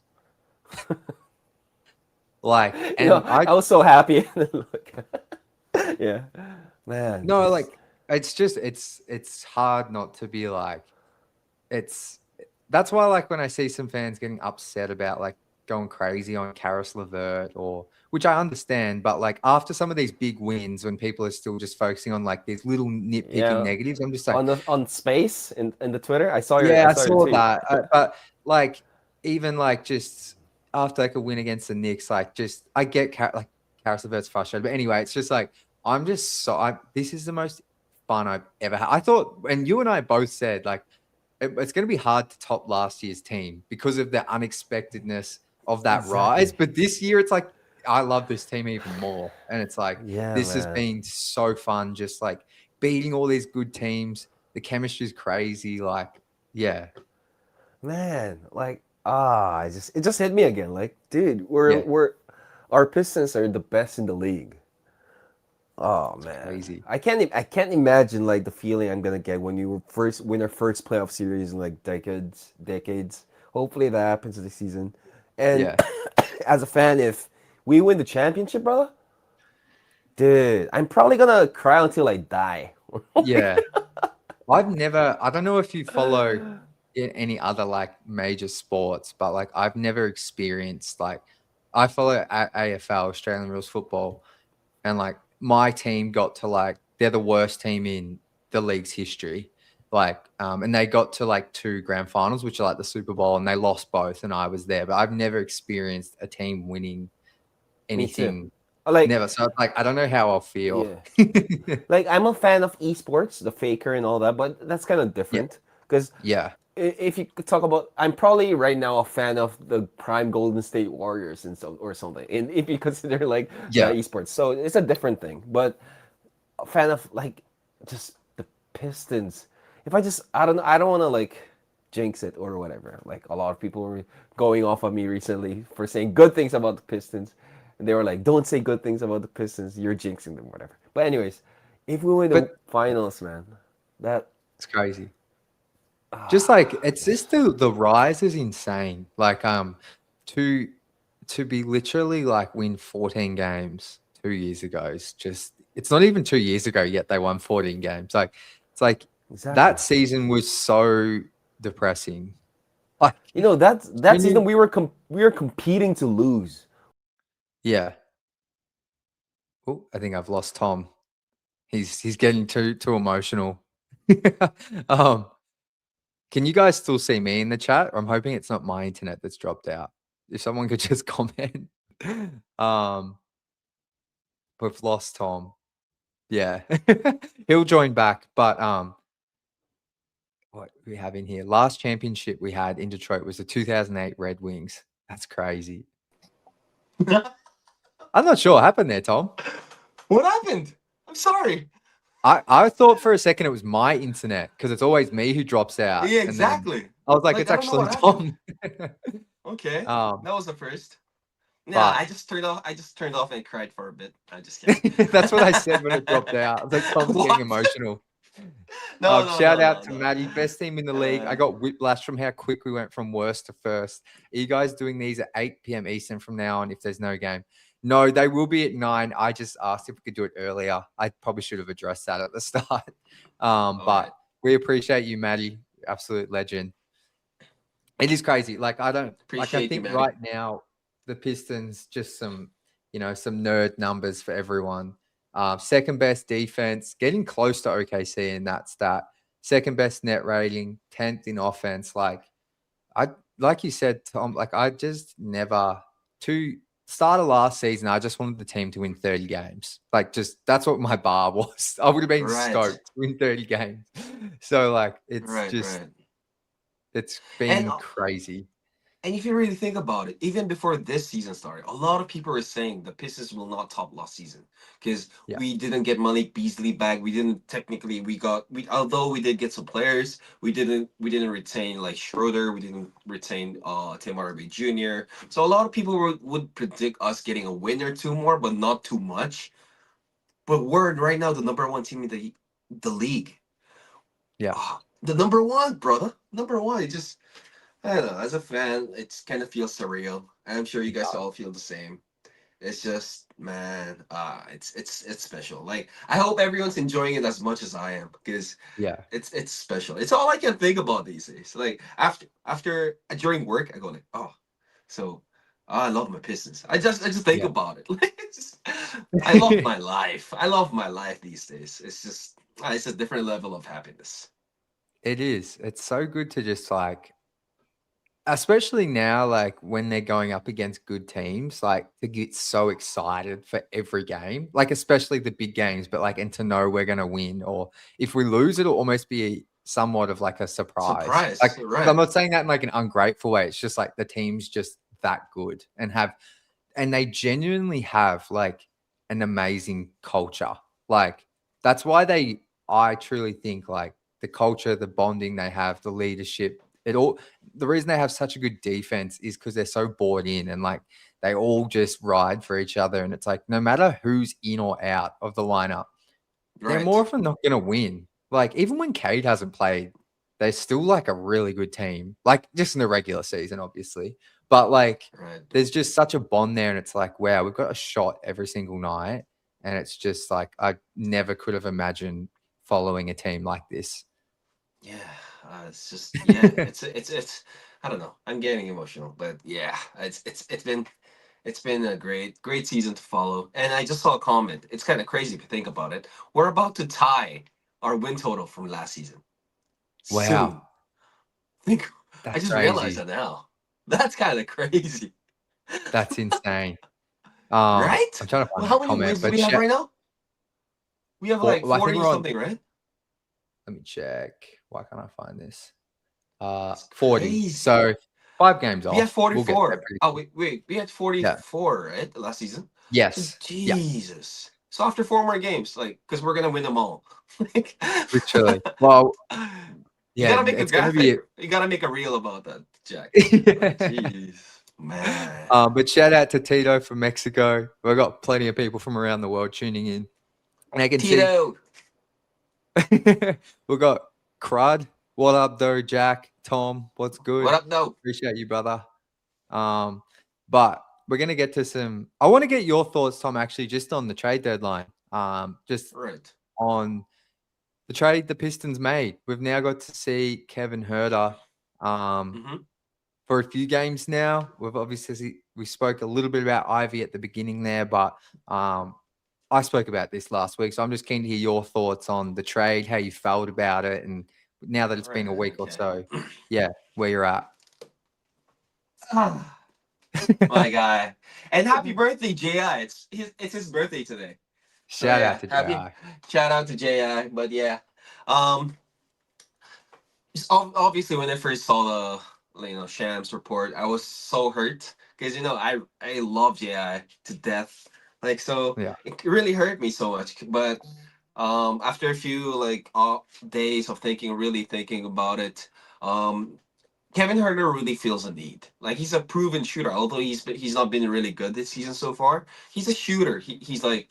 Like, You know, and I I was so happy. Look, yeah, man. no, Just like it's hard not to be like it's that's why like when I see some fans getting upset about like going crazy on Karis LeVert or which I understand, but like after some of these big wins when people are still just focusing on like these little nitpicking yeah. negatives, I'm just like, On space in the Twitter, I yeah, I saw your saw tweet. that. But like even like just after like a win against the Knicks, like just I get like Karis LeVert's frustrated, but anyway, it's just like I'm just this is the most fun I've ever had. I thought, and you and I both said like it's going to be hard to top last year's team because of the unexpectedness of that rise. Exactly. But this year, it's like I love this team even more, and it's like Yeah, this has man. been so fun, just like beating all these good teams. The chemistry's crazy. Like, yeah, Man, like it just hit me again. Like, dude, yeah, our Pistons are the best in the league. Oh it's man, crazy. I can't imagine like the feeling I'm gonna get when you first win our first playoff series in like decades. Hopefully that happens this season. And Yeah, as a fan, if we win the championship, brother, dude, I'm probably gonna cry until I die. yeah. I don't know if you follow in any other like major sports, but like I've never experienced like I follow AFL, Australian Rules Football, and like my team got to like they're the worst team in the league's history. Like, and they got to like 2 grand finals, which are like the Super Bowl, and they lost both, and I was there, but I've never experienced a team winning Me too. anything. Like, Never. So it's like I don't know how I'll feel. yeah. Like I'm a fan of esports, the faker and all that, but that's kind of Yeah. different because Yeah. if you could talk about, I'm probably right now a fan of the prime Golden State Warriors and so or something. And if you consider like the Yeah. esports, so it's a different thing. But a fan of like just the Pistons. If I don't want to like jinx it or whatever. Like a lot of people were going off of me recently for saying good things about the Pistons, and they were like, "Don't say good things about the Pistons. You're jinxing them, whatever." But anyways, if we win the But finals, man, that it's crazy. Just like it's just the rise is insane. Like to be literally like win 14 games 2 years ago is just it's not even 2 years ago yet they won 14 games. Like it's like exactly. that season was so depressing. Like You know that when season you we were competing to lose. yeah. Oh, I think I've lost Tom. He's getting too emotional. um, can you guys still see me in the chat? I'm hoping it's not my internet that's dropped out. If someone could just comment. um, we've lost Tom. Yeah, he'll join back. But what we have in here? Last championship we had in Detroit was the 2008 Red Wings. That's crazy. I'm not sure what happened there, Tom. What happened? I'm sorry. I thought for a second it was my internet because it's always me who drops out. Yeah, exactly. I was like, it's actually Tom. Okay, that was the first. Yeah, but- I just turned off and cried for a bit. I just kidding. That's what I said when it dropped out. I was like, Tom's getting emotional. Shout out to Maddie, best team in the league. I got whiplash from how quick we went from worst to first. Are you guys doing these at 8 p.m. Eastern from now on if there's no game? No, they will be at 9. I just asked if we could do it earlier. I probably should have addressed that at the start. But we appreciate you, Maddie. Absolute legend. It is crazy. Like, I think right now the Pistons just some nerd numbers for everyone. Second best defense, getting close to OKC in that stat. Second best net rating, 10th in offense. Like you said, Tom, like I just never start of last season, I just wanted the team to win 30 games. Like, just that's what my bar was. I would have been stoked to win 30 games. So, like, it's it's been crazy. And if you really think about it, even before this season started, a lot of people were saying the Pistons will not top last season because we didn't get Malik Beasley back. We didn't technically although we did get some players, we didn't retain like Schroeder. We didn't retain Tim Hardaway Jr. So a lot of people would predict us getting a win or two more, but not too much. But we're right now the number one team in the league. Yeah, the number one, brother. Number one. It just. I don't know. As a fan, it kind of feels surreal. I'm sure you guys all feel the same. It's just, man, it's special. Like, I hope everyone's enjoying it as much as I am because it's special. It's all I can think about these days. Like after during work, I go like, I love my Pistons. I just think about it. Like, I love my life. I love my life these days. It's a different level of happiness. It is. It's so good to just like. Especially now, like when they're going up against good teams, like to get so excited for every game, like especially the big games, but like, and to know we're going to win, or if we lose, it'll almost be somewhat of like a surprise. Like, I'm not saying that in like an ungrateful way. It's just like the team's just that good and they genuinely have like an amazing culture. Like that's why I truly think like the culture, the bonding they have, the leadership, the reason they have such a good defense is because they're so bought in and like they all just ride for each other. And it's like, no matter who's in or out of the lineup, they're more often not going to win. Like even when Cade hasn't played, they're still like a really good team, like just in the regular season, obviously. But like, there's just such a bond there. And it's like, wow, we've got a shot every single night. And it's just like, I never could have imagined following a team like this. Yeah. It's just it's I don't know. I'm getting emotional, but yeah, it's been a great season to follow. And I just saw a comment. It's kind of crazy if you think about it. We're about to tie our win total from last season. Wow. Soon. I just realized that now. That's kind of crazy. That's insane. Right? I'm trying to find how many wins do we have right now? We have like 40 something, right? Let me check. Why can't I find this? 40. So 5 games off. We had 44. Wait. We had 44, right? Last season? Yes. Jesus. So after 4 more games, like, because we're gonna win them all. Literally. Well, you gotta make a graphic. You gotta make a reel about that, Jack. Jeez, man. But shout out to Tito from Mexico. We've got plenty of people from around the world tuning in. And I can Tito. We've got Crud. What up, though, Jack? Tom, what's good? What up, though? Appreciate you, brother. But we're gonna get to some. I want to get your thoughts, Tom, actually, just on the trade deadline. Just on the trade the Pistons made. We've now got to see Kevin Huerter for a few games now. We spoke a little bit about Ivy at the beginning there, but I spoke about this last week, so I'm just keen to hear your thoughts on the trade, how you felt about it, and now that it's been a Right, week or okay. so, yeah, where you're at. My guy. And happy birthday, Ji. It's his birthday today. So Shout out yeah, to happy JI. shout out to Ji. But yeah, obviously when I first saw the Shams report, I was so hurt because I love Ji to death. Like so, Yeah. it really hurt me so much. But after a few days of really thinking about it, um, Kevin Huerter really feels a need. Like he's a proven shooter, although he's not been really good this season so far. He's a shooter. He's a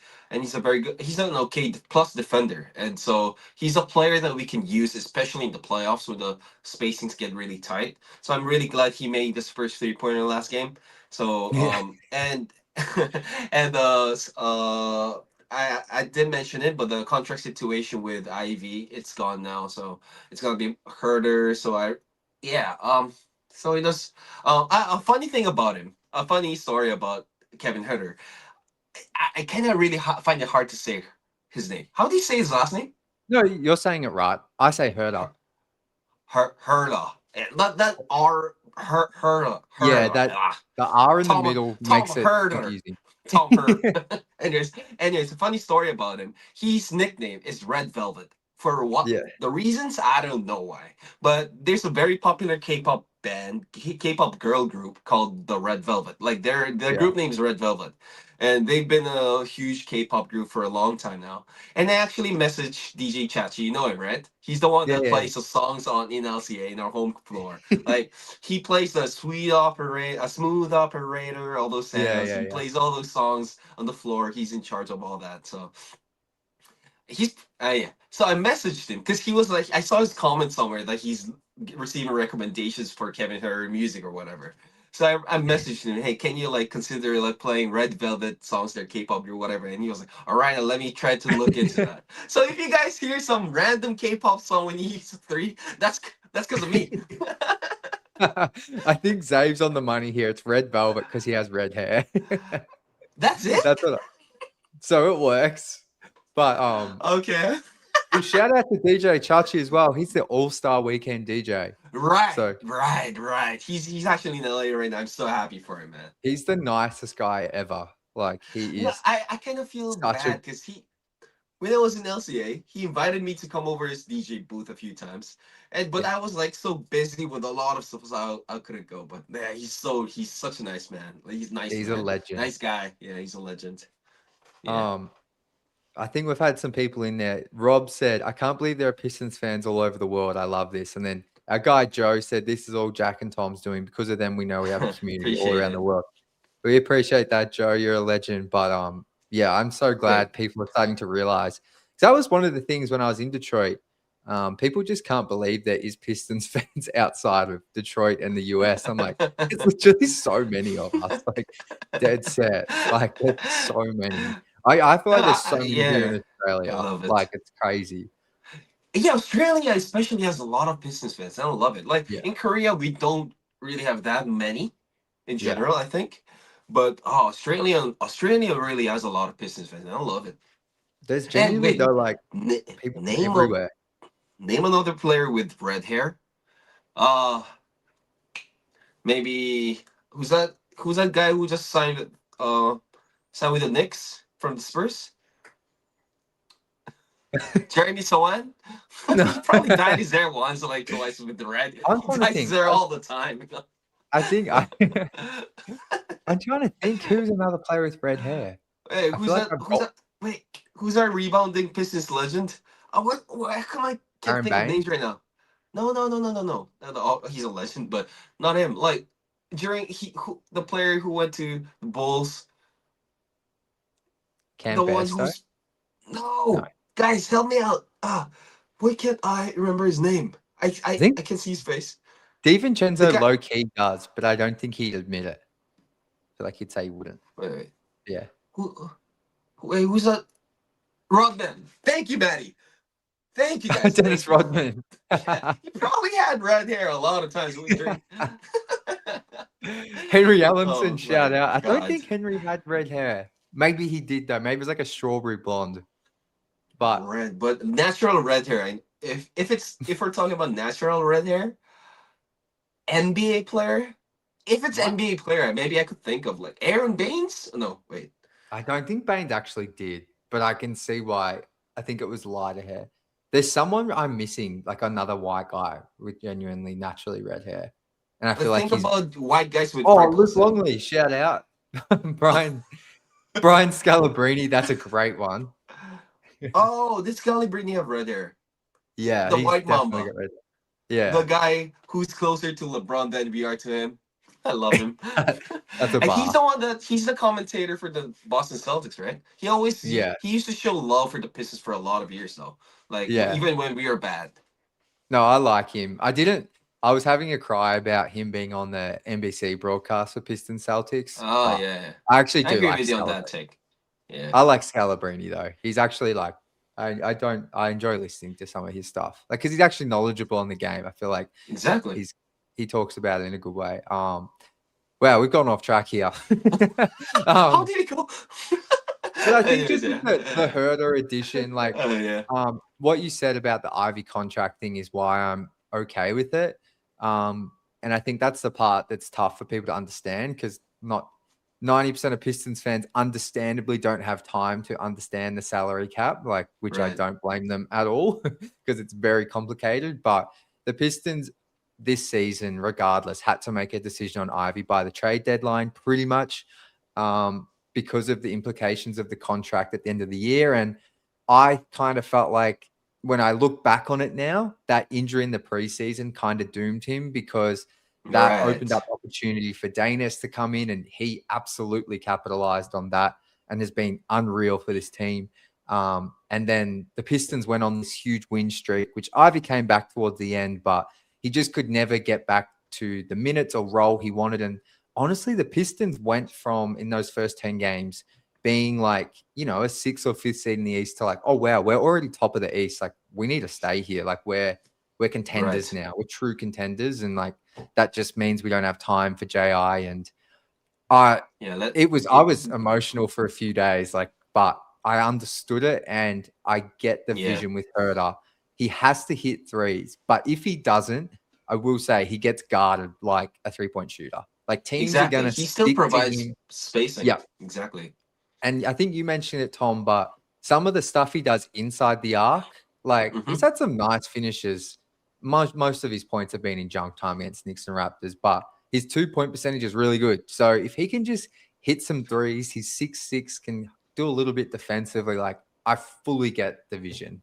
very good. He's an okay plus defender, and so he's a player that we can use, especially in the playoffs when the spacings get really tight. So I'm really glad he made this first 3-pointer last game. So Yeah. and and I did mention it, but the contract situation with Ivy, it's gone now, so it's gonna be Herder. So yeah. So it does. A funny thing about him, a funny story about Kevin Huerter. I kind of really find it hard to say his name. How do you say his last name? No, you're saying it right. I say Herder. Herla. Not that R. Herla. Yeah, Herla. that the R in the Tom middle Tom makes it Herder. confusing. Tom Herder. anyways, a funny story about him. His nickname is Red Velvet. For what Yeah. the reasons, I don't know why. But there's a very popular K-pop band, K-pop girl group called the Red Velvet. Like their Yeah. group name is Red Velvet, and they've been a huge K-pop group for a long time now. And I actually messaged DJ Chachi. You know him, right? He's the one Yeah, that yeah. plays the songs in LCA in our home floor. Like he plays the smooth operator, all those Yeah, sounds. yeah, He yeah. plays all those songs on the floor. He's in charge of all that. So he's yeah. So I messaged him because he was like, I saw his comment somewhere that he's receiving recommendations for Kevin Huerter music or whatever. So I messaged him, hey, can you consider playing Red Velvet songs, their K-pop or whatever? And he was like, all right, let me try to look into that. So if you guys hear some random K-pop song when he's 3, that's because of me. I think Zave's on the money here. It's Red Velvet because he has red hair. That's it. That's what. So it works. But Okay. well, shout out to DJ Chachi as well. He's the All-Star Weekend DJ. Right, So right. He's actually in LA right now. I'm so happy for him, man. he's the nicest guy ever. Like he No, is I kind of feel such a bad because when I was in LCA, he invited me to come over his DJ booth a few times, but yeah. I was so busy with a lot of stuff, so I couldn't go. But yeah, he's such a nice man. Like, he's nice, He's a man, legend. nice guy. Yeah, he's a legend. Yeah. I think we've had some people in there. Rob said, I can't believe there are Pistons fans all over the world. I love this. And then our guy Joe said, this is all Jack and Tom's doing. Because of them, we know we have a community all Appreciate around the it. world. We appreciate that, Joe. You're a legend. But yeah, I'm so glad people are starting to realize. Because that was one of the things when I was in Detroit. People just can't believe there is Pistons fans outside of Detroit and the US. I'm like, it's literally so many of us. Like, dead set. Like, there's so many. I feel like there's so many here in Yeah, I Australia. love Like, it. it's crazy. Yeah, Australia especially has a lot of Pistons fans. I love it. Like Yeah. in Korea, we don't really have that many in Yeah. general, I think. But Australia really has a lot of Pistons fans. I love it. There's And genuinely, wait, though, like, n- people name a everywhere. name another player with red hair. Uh Maybe who's that? Who's that guy who just signed with the Knicks from the Spurs? Jeremy Sohan? No. He probably dyed his hair once or twice with the red. I'm He trying to dyes his think. hair all the time. I think I'm trying to think who's another player with red hair. Hey, I who's feel like that? I've Who's got that? Wait, who's our rebounding Pistons legend? How come I can't Aaron think of Baines. names right now? No. No, he's a legend, but not him. Like during the player who went to the Bulls, Cam the one Bairstow? who's no, No. guys, help me out. Why can't I remember his name? I think can see his face. The DiVincenzo guy. low key does, but I don't think he'd admit it. I feel like he'd say he wouldn't. Wait. Yeah. Who's that? Rodman. Thank you, Maddie. Thank you, guys. Dennis Thank you. Rodman. Yeah, he probably had red hair a lot of times during. Henry Allenson, Oh shout my out. I don't god. think Henry had red hair. Maybe he did though. Maybe it was like a strawberry blonde. But red, but natural red hair. If we're talking about natural red hair, NBA player. If it's what? NBA player, maybe I could think of like Aaron Baines. No, wait. I don't think Baines actually did, but I can see why. I think it was lighter hair. There's someone I'm missing, like another white guy with genuinely naturally red hair, and I feel Let's like think he's. about white guys with Oh, Luke freckles. Longley, shout out, Brian Scalabrine. That's a great one. Oh, this Calibrini have red hair. Yeah, The he's White definitely Mamba. got red. The Yeah, guy who's closer to LeBron than we are to him. I love him. that's a And he's bar. the one that he's the commentator for the Boston Celtics, right? Yeah, He used to show love for the Pistons for a lot of years though. Like yeah. even when we were bad. No, I like him. I was having a cry about him being on the NBC broadcast for Pistons Celtics, Oh but yeah. I actually I do agree like with you on that Scalabrine. take. Yeah. I like Scalabrine though. He's actually like I enjoy listening to some of his stuff. Like because he's actually knowledgeable on the game. I feel like Exactly. he talks about it in a good way. Wow, we've gone off track here. How um, did it go? but I think Anyways, just yeah. with the Herder edition, like Oh yeah. what you said about the Ivy contract thing is why I'm okay with it. And I think that's the part that's tough for people to understand because not 90% of Pistons fans understandably don't have time to understand the salary cap, like which I Right. don't blame them at all because it's very complicated. But the Pistons this season, regardless, had to make a decision on Ivy by the trade deadline, pretty much, because of the implications of the contract at the end of the year. And I kind of felt like when I look back on it now, that injury in the preseason kind of doomed him because that opened Right. up opportunity for Danis to come in, and he absolutely capitalized on that and has been unreal for this team. And then the Pistons went on this huge win streak, which Ivy came back towards the end, but he just could never get back to the minutes or role he wanted. And honestly, the Pistons went from in those first 10 games being like, you know, a 6th or 5th seed in the East to like, oh wow, we're already top of the East. Like we need to stay here. Like we're contenders Right. now. We're true contenders. And like that just means we don't have time for JI. And Yeah, I was emotional for a few days, like, but I understood it and I get the yeah. vision with Herder. He has to hit threes, but if he doesn't, I will say he gets guarded like a 3-point shooter. Like teams are Exactly. gonna He still stick to provides him. spacing. Yeah. Exactly. And I think you mentioned it, Tom, but some of the stuff he does inside the arc, like Hmm. he's had some nice finishes. Most of his points have been in junk time against Knicks and Raptors, but his 2-point percentage is really good. So if he can just hit some threes, he's 6'6", can do a little bit defensively. Like I fully get the vision.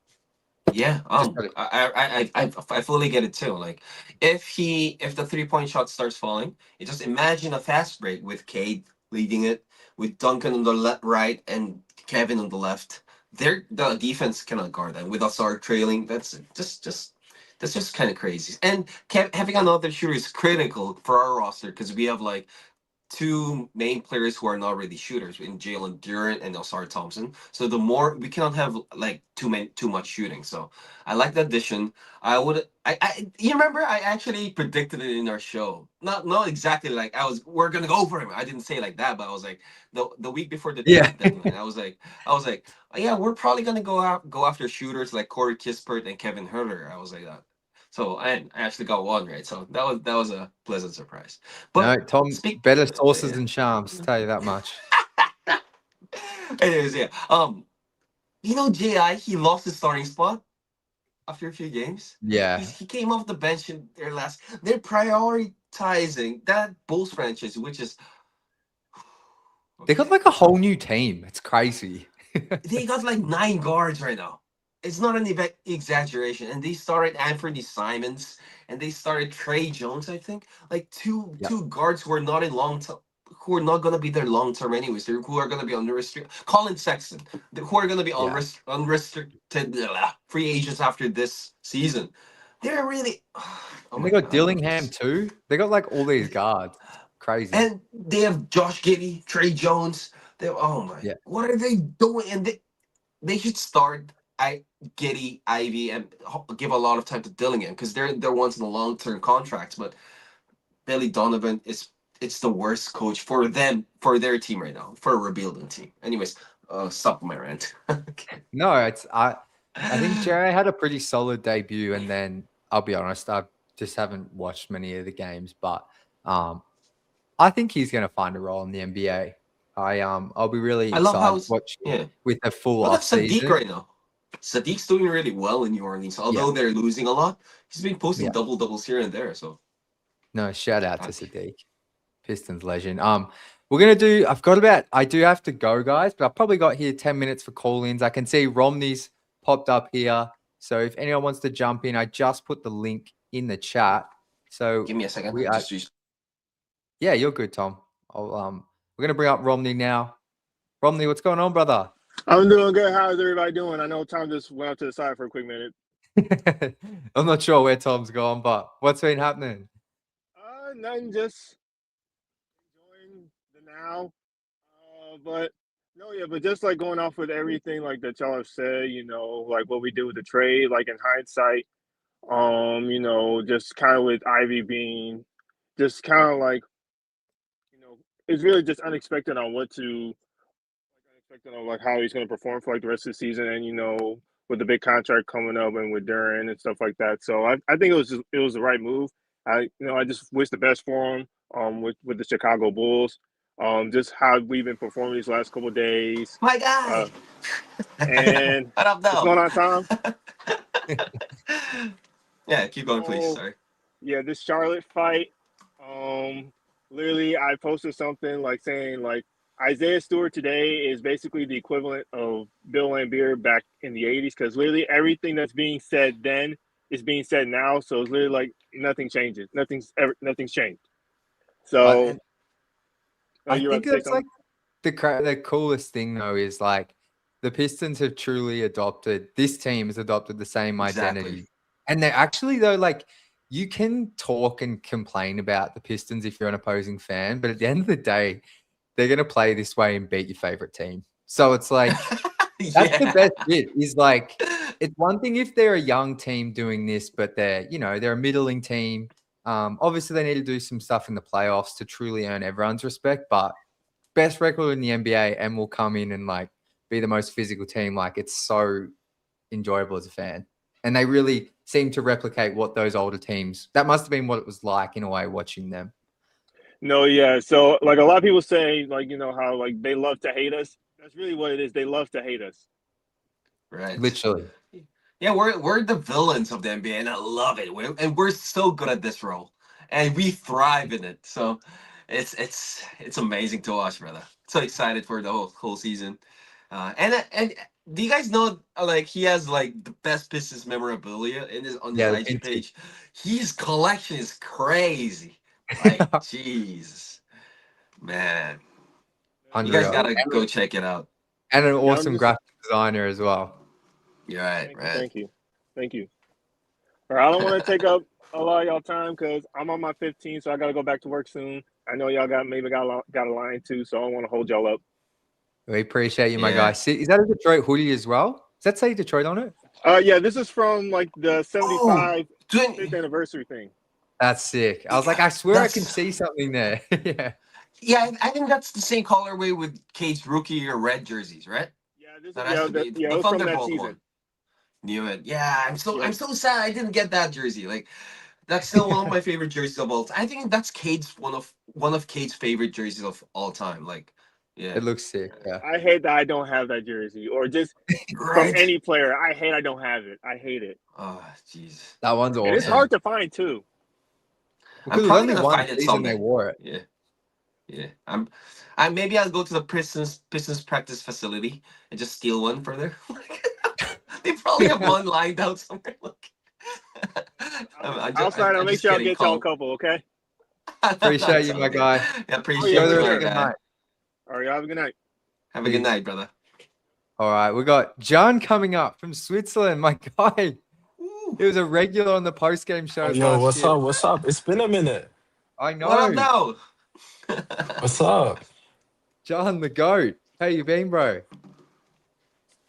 Yeah, Just gotta, I fully get it too. Like, if the 3-point shot starts falling, you just imagine a fast break with Cade leading it, with Duncan on the right and Kevin on the left. The defense cannot guard that. With us our trailing, that's just kind of crazy. And having another shooter is critical for our roster because we have like two main players who are not really shooters in Jalen Duren and Osar Thompson. So the more we cannot have like too much shooting. So I like that addition. I you remember I actually predicted it in our show. Not exactly like we're gonna go for him. I didn't say it like that, but I was like the week before the yeah. trade deadline, I was like, oh, yeah, we're probably gonna go after shooters like Corey Kispert and Kevin Huerter. I was like that. So I actually got one right. So that was a pleasant surprise. No, But Tom, speak. better sources Yeah. than charms, tell you that much. Anyways, yeah. Ji he lost his starting spot after a few games. Yeah. He came off the bench in their last. They're prioritizing that Bulls franchise, which is They got okay. like a whole new team. It's crazy. They got like 9 guards right now. It's not an exaggeration. And they started Anthony Simons and they started Trey Jones, I think. Like Yeah. two guards who are not in long term, who are not gonna be there long term anyways. Who are gonna be unrestricted. Colin Sexton, who are gonna be Yeah. unrestricted free agents after this season. They're really oh And my they god, got I love Dillingham this. too. They got like all these guards. Crazy. And they have Josh Giddey, Trey Jones. Oh my, Yeah. what are they doing? And they should start Giddy, Ivy, and give a lot of time to Dillingham because they're ones in the long term contracts. But Billy Donovan it's the worst coach for them, for their team right now, for a rebuilding team. Anyways, stop my rant. No, I think Jerry had a pretty solid debut, and then I'll be honest, I just haven't watched many of the games, but I think he's going to find a role in the NBA. I'll be really I love how excited to it's watch him yeah. with a full Look at off Sadiq season. right now. Sadiq's doing really well in New Orleans, Yeah, although they're losing a lot. He's been posting yeah. double doubles here and there. So No, shout out to I- Sadiq, Pistons legend. We're gonna do. I do have to go, guys, but I've probably got here 10 minutes for call-ins. I can see Romney's popped up here, so if anyone wants to jump in, I just put the link in the chat. So give me a second. we are. Yeah, you're good, Tom. We're gonna bring up Romney now. Romney, what's going on, brother? I'm doing good. How's everybody doing? I know Tom just went up to the side for a quick minute. I'm not sure where Tom's gone, but what's been happening? Nothing, just enjoying the now. But no, yeah, but just like going off with everything like that y'all have said, like what we did with the trade, like in hindsight, just kind of with Ivy being just kind of like, it's really just unexpected on unexpected on like how he's going to perform for like the rest of the season, and with the big contract coming up and with Duren and stuff like that. So I think it was the right move. I just wish the best for him with the Chicago Bulls. Just how we've been performing these last couple of days. My guy. And what up, what's going on, Tom? Yeah, keep going, please. Sorry. Yeah, this Charlotte fight. Literally, I posted something like saying like Isaiah Stewart today is basically the equivalent of Bill Laimbeer back in the '80s, because literally everything that's being said then is being said now. So it's literally like nothing changes. Nothing's changed. So I think it's like the coolest thing though is like the Pistons have truly adopted. This team has adopted the same identity, Exactly. and they're actually though like. You can talk and complain about the Pistons if you're an opposing fan, but at the end of the day, they're going to play this way and beat your favorite team. So it's like, that's the best bit is like, it's one thing if they're a young team doing this, but they're a middling team. Obviously they need to do some stuff in the playoffs to truly earn everyone's respect, but best record in the NBA and will come in and like be the most physical team. Like it's so enjoyable as a fan. And they really seem to replicate what those older teams, that must have been what it was like in a way watching them. No, yeah. So like a lot of people say, like, how like they love to hate us. That's really what it is. They love to hate us. Right. Literally. Yeah, we're the villains of the NBA, and I love it. We're so good at this role, and we thrive in it. So it's amazing to watch, brother. So excited for the whole season. And do you guys know like he has like the best Pistons memorabilia on his IG page? His collection is crazy. Like Jesus, man. Unreal. You guys gotta go check it out. And an awesome graphic designer as well. You're right, Thank you. All right, I don't want to take up a lot of y'all time because I'm on my 15, so I got to go back to work soon. I know y'all got a line too, so I don't want to hold y'all up. We appreciate you, my guy. Is that a Detroit hoodie as well? Does that say Detroit on it? Yeah, this is from like the 75th anniversary thing. That's sick. I was like, I swear I can see something there. Yeah. Yeah, I think that's the same colorway with Cade's rookie or red jerseys, right? Yeah, this the Thunderbolt one. Knew it. Yeah, I'm so sad I didn't get that jersey. Like that's still one of my favorite jerseys of all time. I think that's Cade's one of Cade's favorite jerseys of all time. Like, yeah. It looks sick. Yeah. I hate that I don't have that jersey, or just from any player. I don't have it. I hate it. Oh, jeez. That one's awesome. And it's hard to find too. I'm probably gonna find it someday. They wore it. Yeah. Yeah. Maybe I'll go to the Pistons practice facility and just steal one further. They probably have one lined out somewhere. I'll make sure I get y'all a couple, okay? Appreciate you, my guy. Yeah, appreciate you. Good night. All right, have a good night. Have a good night, brother. All right, we got John coming up from Switzerland, my guy. He was a regular on the post-game show. Yo, what's up? It's been a minute. I know. What up now? What's up? John the GOAT. How you been, bro?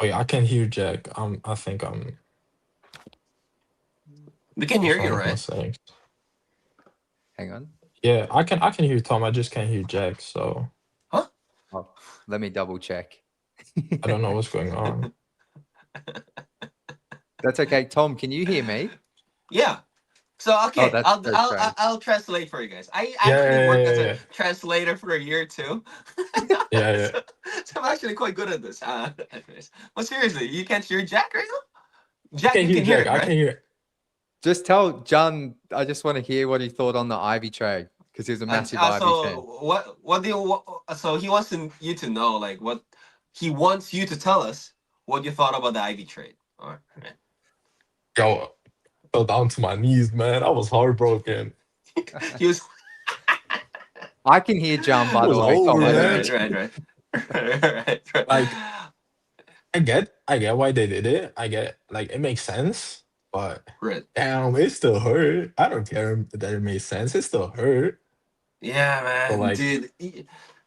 Wait, I can hear Jack. I think We can hear you, right? Hang on. Yeah, I can hear Tom. I just can't hear Jack. So Huh? Oh, let me double check. I don't know what's going on. That's okay. Tom, can you hear me? Yeah. So Oh, okay, that's so strange. I'll translate for you guys. I Yeah, actually yeah, worked yeah, as a yeah, translator for a year too. yeah, yeah. So I'm actually quite good at this. Anyways. But seriously, you can't hear Jack right now? I Jack, can you hear can hear Jack. it, I can right? hear. Just tell John. I just want to hear what he thought on the Ivy trade because he's a massive Ivy fan. So so he wants you to know like what he wants you to tell us what you thought about the Ivy trade. All right. Yo, I fell down to my knees, man. I was heartbroken. He was I can hear John, It by the was way, Tom. over, I don't man. think. right. Like I get why they did it. I get like it makes sense, but Right. damn, it still hurt. I don't care that it made sense. It still hurt. Yeah, But man, like, dude.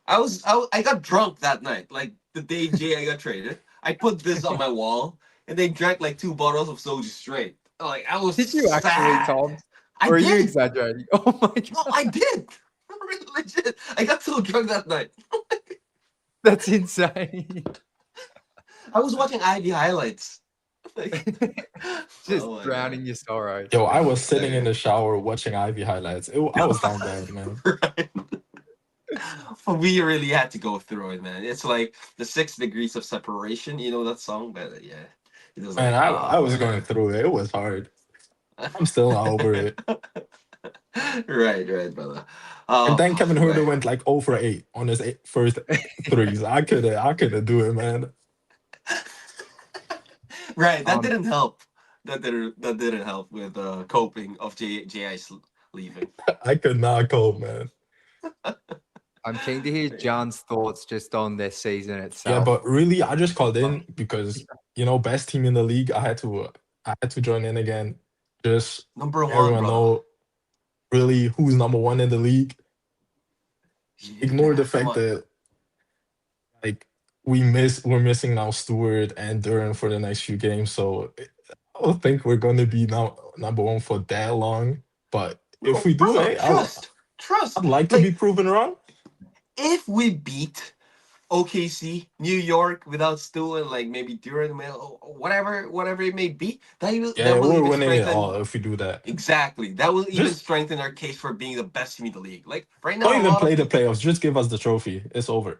I got drunk that night. Like the day Jay I got traded, I put this on my wall, and they drank like 2 bottles of soju straight. Like I was Did you actually, sad. Tom? I Or are you did. exaggerating? Oh my No, god, I did. Really legit. I got so drunk that night. that's insane. I was watching Ivy highlights. Like, Just oh my drowning god. your sorrows. yo, I was sitting in Okay. the shower watching Ivy highlights. I was down bad, man. Right. But we really had to go through it, man. It's like the 6 degrees of separation. You know that song? But yeah, it was Man, like, I oh was man. going through it. It was hard. I'm still not over it. Right, brother. And Oh then Kevin boy. Huerter went like 0 for 8 on his first threes. I couldn't do it, man. Right, that Um, didn't help. That didn't help with coping of Ji leaving. I could not cope, man. I'm keen to hear John's thoughts just on this season Yeah, itself. but really, I just called in because best team in the league. I had to join in again. Just Number one, everyone brother. know really who's number one in the league. Ignore the Come fact on. that like we're missing now Stewart and Duren for the next few games. So I don't think we're going to be now number one for that long. But if we do, Brother, hey, trust. I'd like to be proven wrong. If we beat OKC, New York without Stu and like maybe Duran, whatever it may be, that Yeah, will we're even winning it strengthen. all if we do that. Exactly, that will even Just strengthen our case for being the best team in the league. Like right now, don't a even lot play of the playoffs. Just give us the trophy. It's over.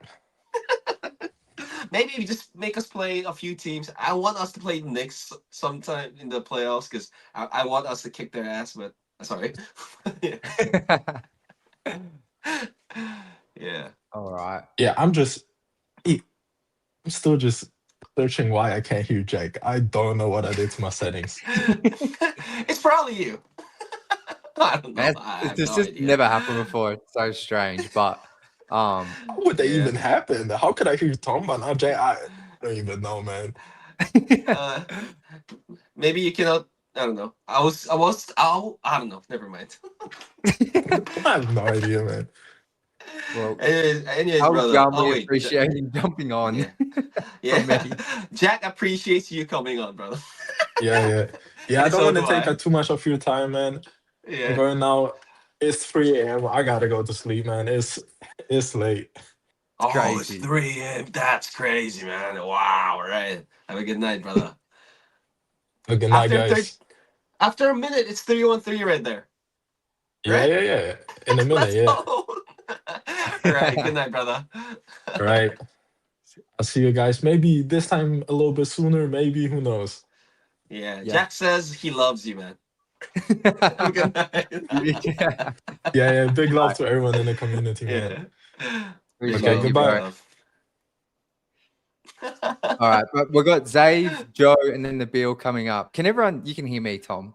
maybe just make us play a few teams. I want us to play Knicks sometime in the playoffs because I want us to kick their ass. But sorry, yeah. All right. Yeah, I'm still just searching why I can't hear Jack. I don't know what I did to my settings. It's probably you. I don't know. Man, I have this no just idea. never happened before. It's so strange. But How would that Yeah. even happen? How could I hear Tom but not Jack? I don't even know, man. Maybe you cannot. I don't know. I don't know. Never mind. I have no idea, man. well, anyways, how brother. John Oh we wait. appreciate him jumping on Yeah. from me. Jack appreciates you coming on, brother. Yeah. I And don't so want to do take I. up too much of your time, man. I'm Yeah. going now. It's 3 a.m. I gotta go to sleep, man. It's late. Oh, crazy. it's 3 a.m. That's crazy, man. Wow. Right. Have a good night, brother. Good night, After guys. after a minute, it's 3-1-3 right there. Yeah. In a minute, Let's yeah. go. All right. Good night, brother. All right. I'll see you guys. Maybe this time a little bit sooner. Maybe, who knows? Yeah. Yeah. Jack says he loves you, man. Have a good night. Yeah. Big love to everyone in the community, man. Yeah. Appreciate you, goodbye. bro. All right, but we've got Zave, Joe, and then the Beal coming up. You can hear me, Tom?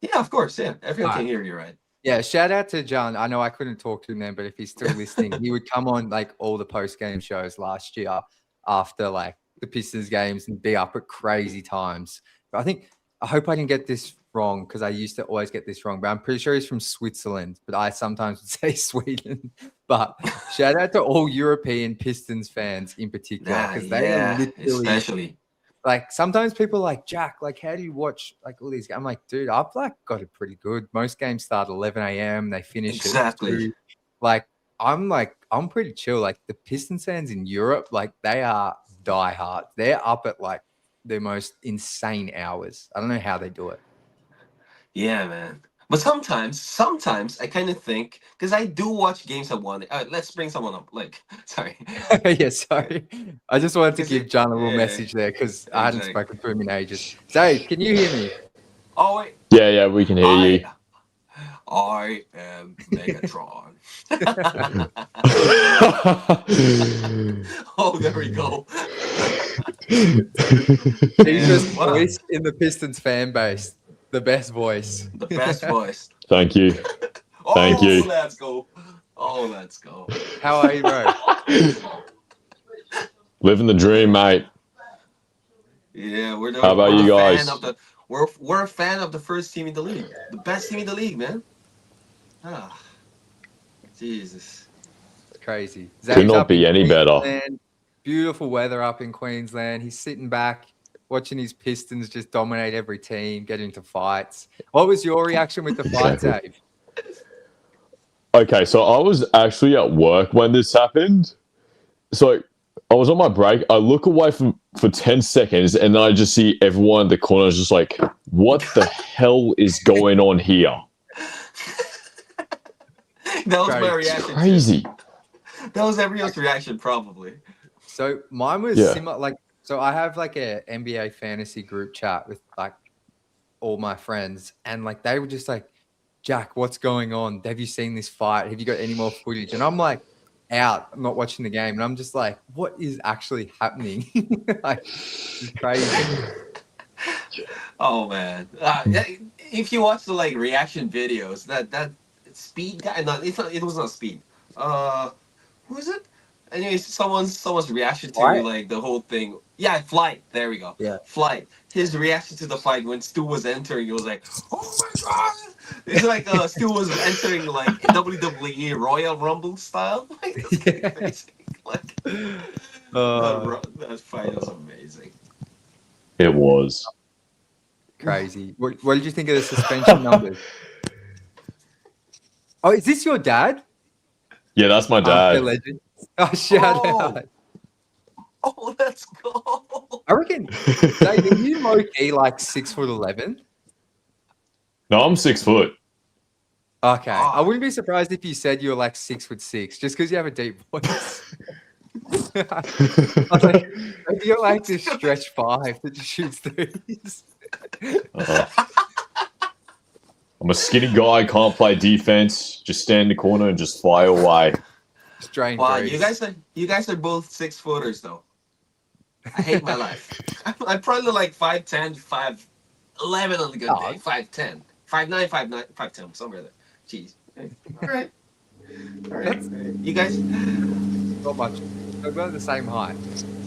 Yeah, of course. Yeah, everyone All can right. hear you, right? Yeah, shout out to John. I know I couldn't talk to him then, but if he's still listening, he would come on like all the post-game shows last year after like the Pistons games and be up at crazy times. But I hope I can get this wrong because I used to always get this wrong, but I'm pretty sure he's from Switzerland, but I sometimes would say Sweden. But shout out to all European Pistons fans in particular because they are literally especially like sometimes people are like, Jack, like how do you watch like all these games? I'm like, dude, I've like got it pretty good. Most games start at 11 a.m. They finish Exactly. at 2. Like I'm pretty chill. Like the Pistons fans in Europe, like they are diehard. They're up at like the most insane hours. I don't know how they do it. Yeah, man. But sometimes I kind of think because I do watch games at one. Let's bring someone up. Like, sorry. Yeah, sorry. I just wanted to Is give it- John a little yeah, message there because I hadn't exactly. spoken to him in ages. Dave, can you hear me? Oh wait, Yeah, we can hear you. I am Megatron. Oh, there we go. Deepest Wow. voice in the Pistons fan base. The best voice. The best voice. Thank you. Thank you. Let's go. Oh, let's go. How are you, bro? Living the dream, mate. Yeah, we're the. How about we're you the guys? Fan of the, we're a fan of the first team in the league, the best team in the league, man. Ah, Jesus. It's crazy. Could Zane's not up in be any better. Queensland. Beautiful weather up in Queensland. He's sitting back, watching his Pistons just dominate every team, get into fights. What was your reaction with the fight, Dave? Okay, so I was actually at work when this happened. So I was on my break. I look away for 10 seconds, and then I just see everyone in the corner just like, what the hell is going on here? That was my Crazy. reaction. Crazy. That was everyone's reaction, probably. So mine was Yeah. similar. Like, so I have like a NBA fantasy group chat with like all my friends, and like they were just like, Jack, what's going on? Have you seen this fight? Have you got any more footage? And I'm like, out. I'm not watching the game, and I'm just like, what is actually happening? Like, it's crazy. Oh man! If you watch the like reaction videos, that speed guy, it was not speed. Who is it? Anyways, someone's reaction to Flight? like the whole thing. Yeah, Flight. There we go. Yeah. Flight. His reaction to the fight when Stu was entering, it was like, oh my god! It's like Stu was entering like WWE Royal Rumble style. Like, that's like that fight was amazing. It was. Crazy. What did you think of the suspension numbers? Oh, is this your dad? Yeah, that's my The dad. legend. Oh, shout Oh. out. Oh, let's go! I reckon, Dave, are you low-key like 6'11"? No, I'm 6 foot. Okay. Oh. I wouldn't be surprised if you said you were like 6'6", just because you have a deep voice. I was like, maybe you're like this stretch 5 that just shoots threes. I'm a skinny guy, can't play defense. Just stand in the corner and just fly away. Strange. Wow, you guys are both 6 footers though. I hate my life. I'm probably like 5'10", 5'11" on the good day. 5'10", 5'9", 5'9", 5'10", somewhere there. Jeez. All right. You guys. Not much. We're about the same height.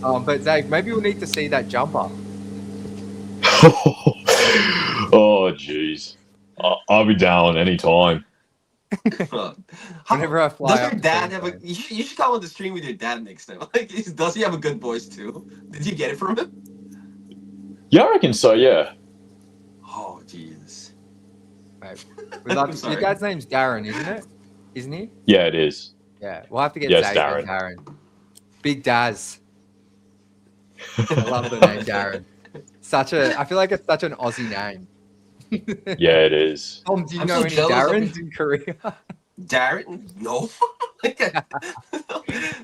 But Dave, maybe we'll need to see that jumper. Oh, jeez. I'll be down anytime. Whenever I fly Does up your to dad have a? Queensland. You should come on the stream with your dad next time. Like, does he have a good voice too? Did you get it from him? Yeah, I reckon so, yeah. Oh, Jesus. Mate, we'd love I'm to- sorry. your dad's name's Darren, isn't it? Isn't he? Yeah, it is. Yeah, we'll have to get Yes, Dave and Darren. Darren. Big Daz. I love the name Darren. I feel like it's such an Aussie name. Yeah, it is. Tom, do you I'm know so any jealous of Darrens in Korea? Darren? No.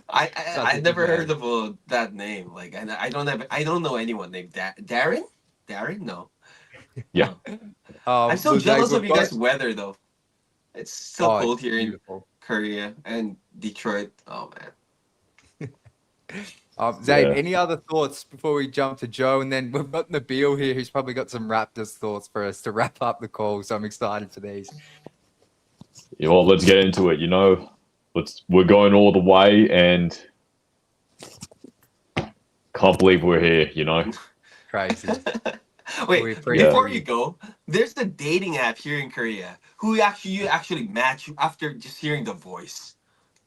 I a never good heard of that name. Like I don't know anyone named Darren. Darren? No. Yeah. I'm so well, jealous Dave, of we've you guys' got- weather though. It's so Oh, cold it's here in beautiful. Korea and Detroit. Oh man. Dave, Yeah. any other thoughts before we jump to Joe? And then we've got Nabil here who's probably got some Raptors thoughts for us to wrap up the call. So I'm excited for these. Yeah, well, let's get into it. We're going all the way, and can't believe we're here. Crazy. Wait, We appreciate before you. you go, there's a dating app here in Korea who you actually match after just hearing the voice.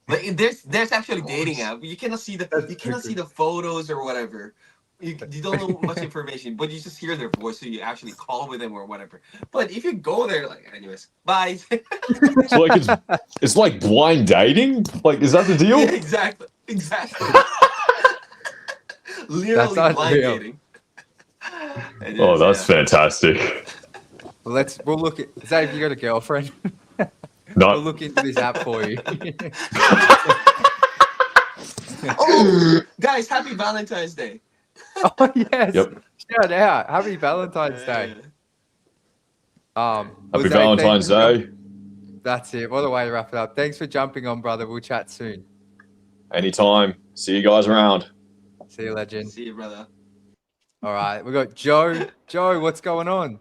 Like there's actually dating app. You cannot see the photos or whatever. you don't know much information, but you just hear their voice, so you actually call with them or whatever. But if you go there, like, anyways, bye. So like it's like blind dating. Like, is that the deal? Yeah, exactly. Literally That's blind unreal. dating. It Oh, is, that's yeah. fantastic. We'll look at. Is that if you got a girlfriend? We'll No, look into this app for you. Oh, guys, happy Valentine's Day. Oh yes. Yep. Shout out. Happy Valentine's Day. Happy Jose, Valentine's thanks for Day. That's it. What a way to wrap it up. Thanks for jumping on, brother. We'll chat soon. Anytime. See you guys around. See you, legend. See you, brother. All right. We got Joe. Joe, what's going on?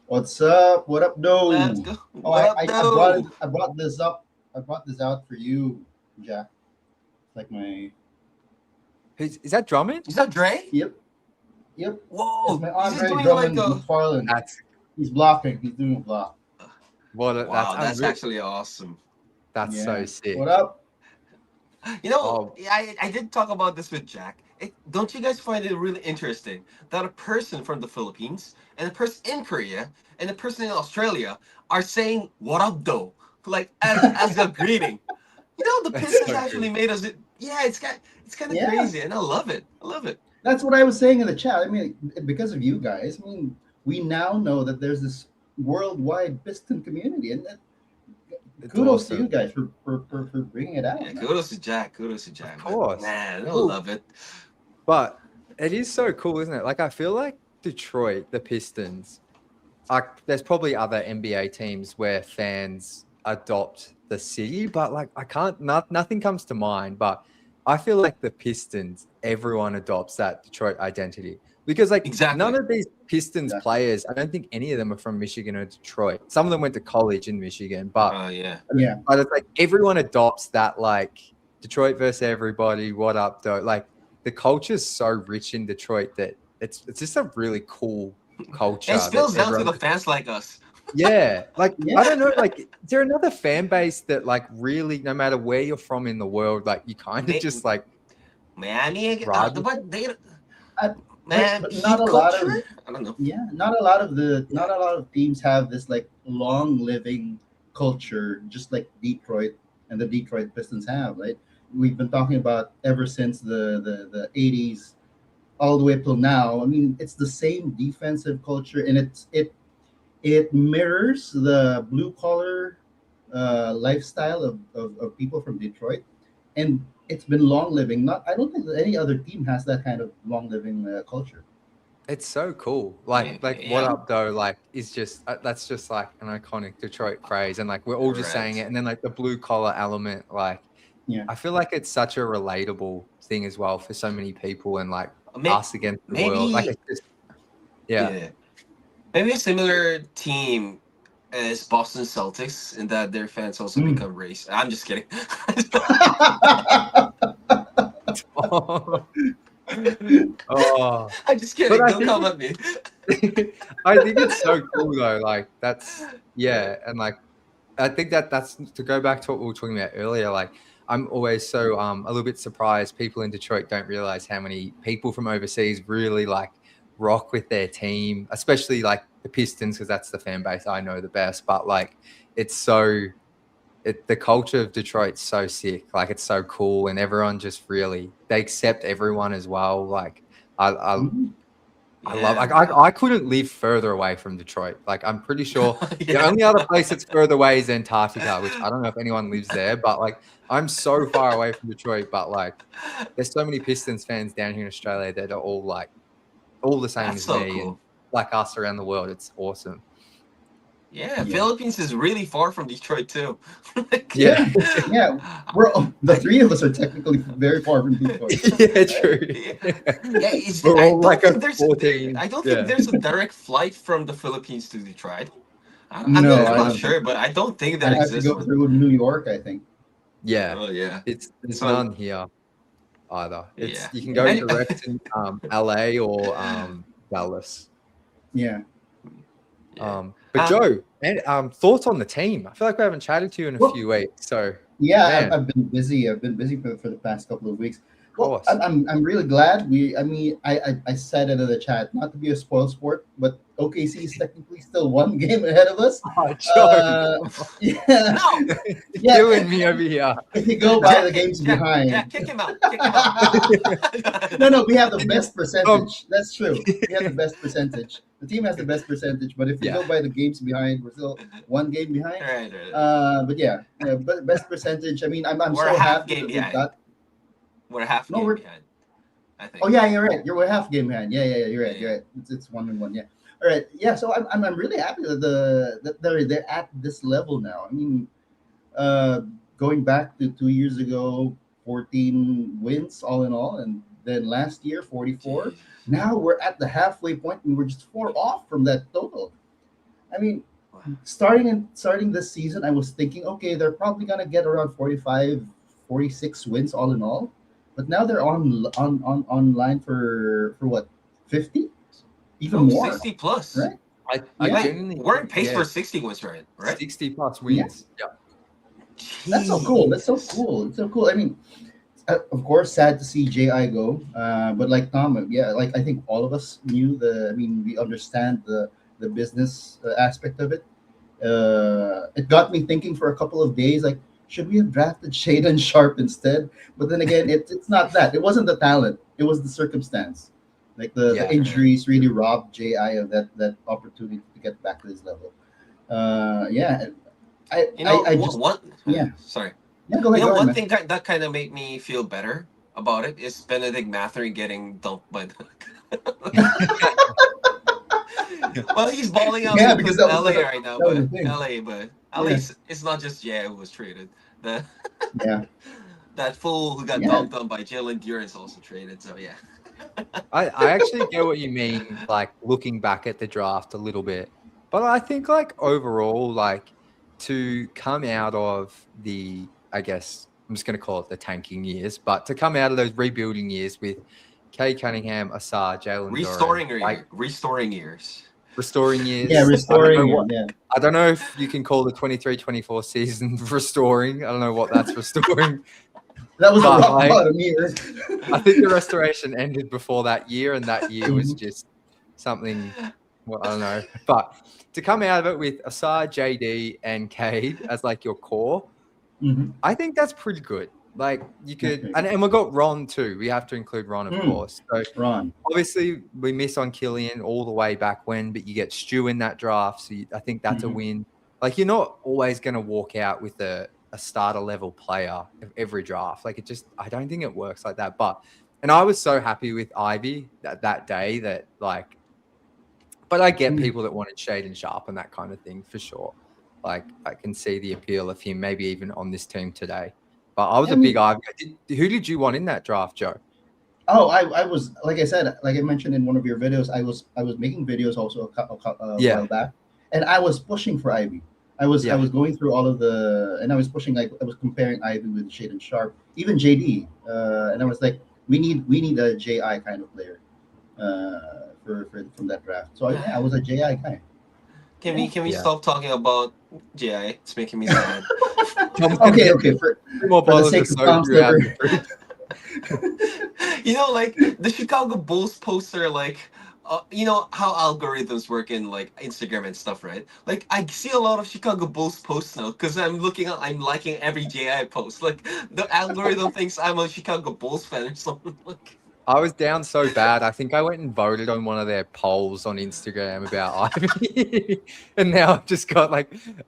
What's up? What up, though? Let's go. Oh, What I up, brought this up. I brought this out for you, Jack. Like my Is that drumming? Is that Dre? Yep. Whoa. It's my He's just Andre doing Drummond like a... McFarlane. That's He's blocking. He's doing a block. Wow, that's unreal. actually awesome. That's Yeah. so sick. What up? You know, Oh. I did talk about this with Jack. Don't you guys find it really interesting that a person from the Philippines and a person in Korea and a person in Australia are saying "What up, though?" like as a greeting? You know, the That's Pistons so actually made us. Yeah, it's kind of Yeah. crazy, and I love it. That's what I was saying in the chat. I mean, because of you guys, I mean, we now know that there's this worldwide Piston community, and It's kudos awesome. to you guys for bringing it out. Yeah, man. kudos to Jack. Of course. Man, I Cool. love it. But it is so cool, isn't it? Like, I feel like Detroit, the Pistons, there's probably other NBA teams where fans adopt the city, but like, nothing comes to mind. But I feel like the Pistons, everyone adopts that Detroit identity because, like, Exactly. none of these Pistons Exactly. players, I don't think any of them are from Michigan or Detroit. Some of them went to college in Michigan, but Oh yeah. Yeah. but it's like everyone adopts that, like, Detroit versus everybody. What up, though? Like, the culture's so rich in Detroit that it's just a really cool culture. It spills that down to everyone- the fans like us. Yeah, like Yeah. I don't know, like, is there another fan base that, like, really, no matter where you're from in the world, like, you kind of May- just like Miami, Rod? but they, I- man, but heat not a lot of- culture? I don't know. Yeah, not a lot of teams have this like long living culture, just like Detroit and the Detroit Pistons have. Right, we've been talking about ever since the 80s, all the way up till now. I mean, it's the same defensive culture, and it mirrors the blue collar lifestyle of people from Detroit, and it's been long living. I don't think that any other team has that kind of long living culture. it's so cool. Like what Yeah. up, though? Like, is just that's just like an iconic Detroit phrase, and like we're all just saying Correct. it, and then like the blue collar element, like. Yeah. I feel like it's such a relatable thing as well for so many people, and like May- us against the world. Like, it's just, yeah. Maybe a similar team is Boston Celtics in that their fans also become race. I'm just kidding. Oh, I'm just kidding. But I Don't come at me. I think it's so cool though. Like, that's and like I think that's to go back to what we were talking about earlier. Like, I'm always so a little bit surprised people in Detroit don't realize how many people from overseas really like rock with their team, especially like the Pistons, because that's the fan base I know the best. But like, the culture of Detroit's so sick. Like, it's so cool, and everyone just really, they accept everyone as well. Like, I love. I couldn't live further away from Detroit. Like, I'm pretty sure the only other place that's further away is Antarctica, which I don't know if anyone lives there, but like, I'm so far away from Detroit. But like, there's so many Pistons fans down here in Australia that are all like all the same That's as so me, cool. and like us around the world. It's awesome. Yeah, Philippines is really far from Detroit too. Yeah. Yeah, the three of us are technically very far from Detroit. Yeah, true. We're all like a 14. I don't Yeah. think there's a direct flight from the Philippines to Detroit. I'm No, not I don't sure, but I don't think that I have to exists. go through New York, I think. Yeah, Oh yeah. there's So- none here either. Yeah. You can go And- direct to LA or Dallas. Yeah. But Joe, and thoughts on the team? I feel like we haven't chatted to you in a Well- few weeks. So Yeah, Man. I've been busy. I've been busy for the past couple of weeks. Well, course. I'm really glad I said it in the chat, not to be a spoil sport, but OKC is technically still one game ahead of us. Oh, Joe, Yeah, No, yeah. killing me over here. If you go by the Jack, games Jack, behind, Jack, kick him out. Kick him out. no, we have the Can you- best percentage. That's true. We have the best percentage. The team has the best percentage, but if you Yeah. go by the games behind, we're still one game behind. Right, right. But yeah, but best percentage. I mean, I'm We're so a half happy game that we behind. got. We're half No, game we're- behind. I think. Oh yeah, you're right. You're a half game behind. Yeah. You're right. You're right. It's 1-1. Yeah. All right. Yeah. So I'm really happy that they're at this level now. I mean, going back to 2 years ago, 14 wins all in all, and then last year 44. Now we're at the halfway point, and we're just 4 off from that total. I mean, starting this season, I was thinking, okay, they're probably gonna get around 45, 46 wins all in all. But now they're on line for what, 50, even more, 60 plus. right? I Yeah. genuinely We're in pace yeah, for 60 wins, right? 60 plus wins. Yeah. That's so cool. That's so cool. It's so cool. I mean, of course, sad to see Ji go. But like Tom, yeah, like I think all of us knew the. I mean, we understand the business aspect of it. It got me thinking for a couple of days, like, should we have drafted Shaden Sharp instead? But then again, it's not that. It wasn't the talent. It was the circumstance. Like the injuries really robbed Ji of that opportunity to get back to his level. Yeah. I just yeah. Sorry. Yeah, go ahead. You know, go one ahead, thing that kind of made me feel better about it is Benedict Mathurin getting dunked by the. Well, he's balling out Yeah, with because that was LA the- right now, that was but the thing. LA, but at least it's not just who was traded. The man. that fool who got Yeah. dunked on by Jalen Duren is also traded. So yeah. I actually get what you mean, like looking back at the draft a little bit. But I think like overall, like to come out of the, I guess I'm just going to call it the tanking years, but to come out of those rebuilding years with Cade Cunningham, Asar, Jalen Restoring Duren, your like restoring years. restoring years. Yeah, restoring. I don't know what- Yeah. I don't know if you can call the 23-24 season restoring. I don't know what that's restoring. That was a But, rock like, bottom year. I think the restoration ended before that year, and that year was just something. Well, I don't know. But to come out of it with Asar, JD, and Cade as like your core, Mhm. I think that's pretty good. Like you could, Okay. and we got Ron too. We have to include Ron, of course. So Ron. obviously we miss on Killian all the way back when, but you get Stu in that draft, so I think that's a Mhm. win. Like you're not always going to walk out with a starter level player of every draft. Like I don't think it works like that. And I was so happy with Ivy that day that like, but I get people that wanted Shaden Sharp and that kind of thing for sure. Like I can see the appeal of him, maybe even on this team today. But I was a big Ivy. Who did you want in that draft, Joe? Oh, I was, like I said, like I mentioned in one of your videos, I was making videos also a while back, and I was pushing for Ivy. I was going through all of and I was pushing, like I was comparing Ivy with Shaden Sharp, even JD, and I was like, we need a JI kind of player, from that draft. So yeah, I was a JI guy. Can we stop talking about JI? It's making me sad. Okay. For the sake of Tom's liver. You know, like the Chicago Bulls poster, like you know how algorithms work in like Instagram and stuff, right? Like I see a lot of Chicago Bulls posts now because I'm liking every JI post. Like the algorithm thinks I'm a Chicago Bulls fan or something. Like I was down so bad. I think I went and voted on one of their polls on Instagram about Ivy, and now I've just got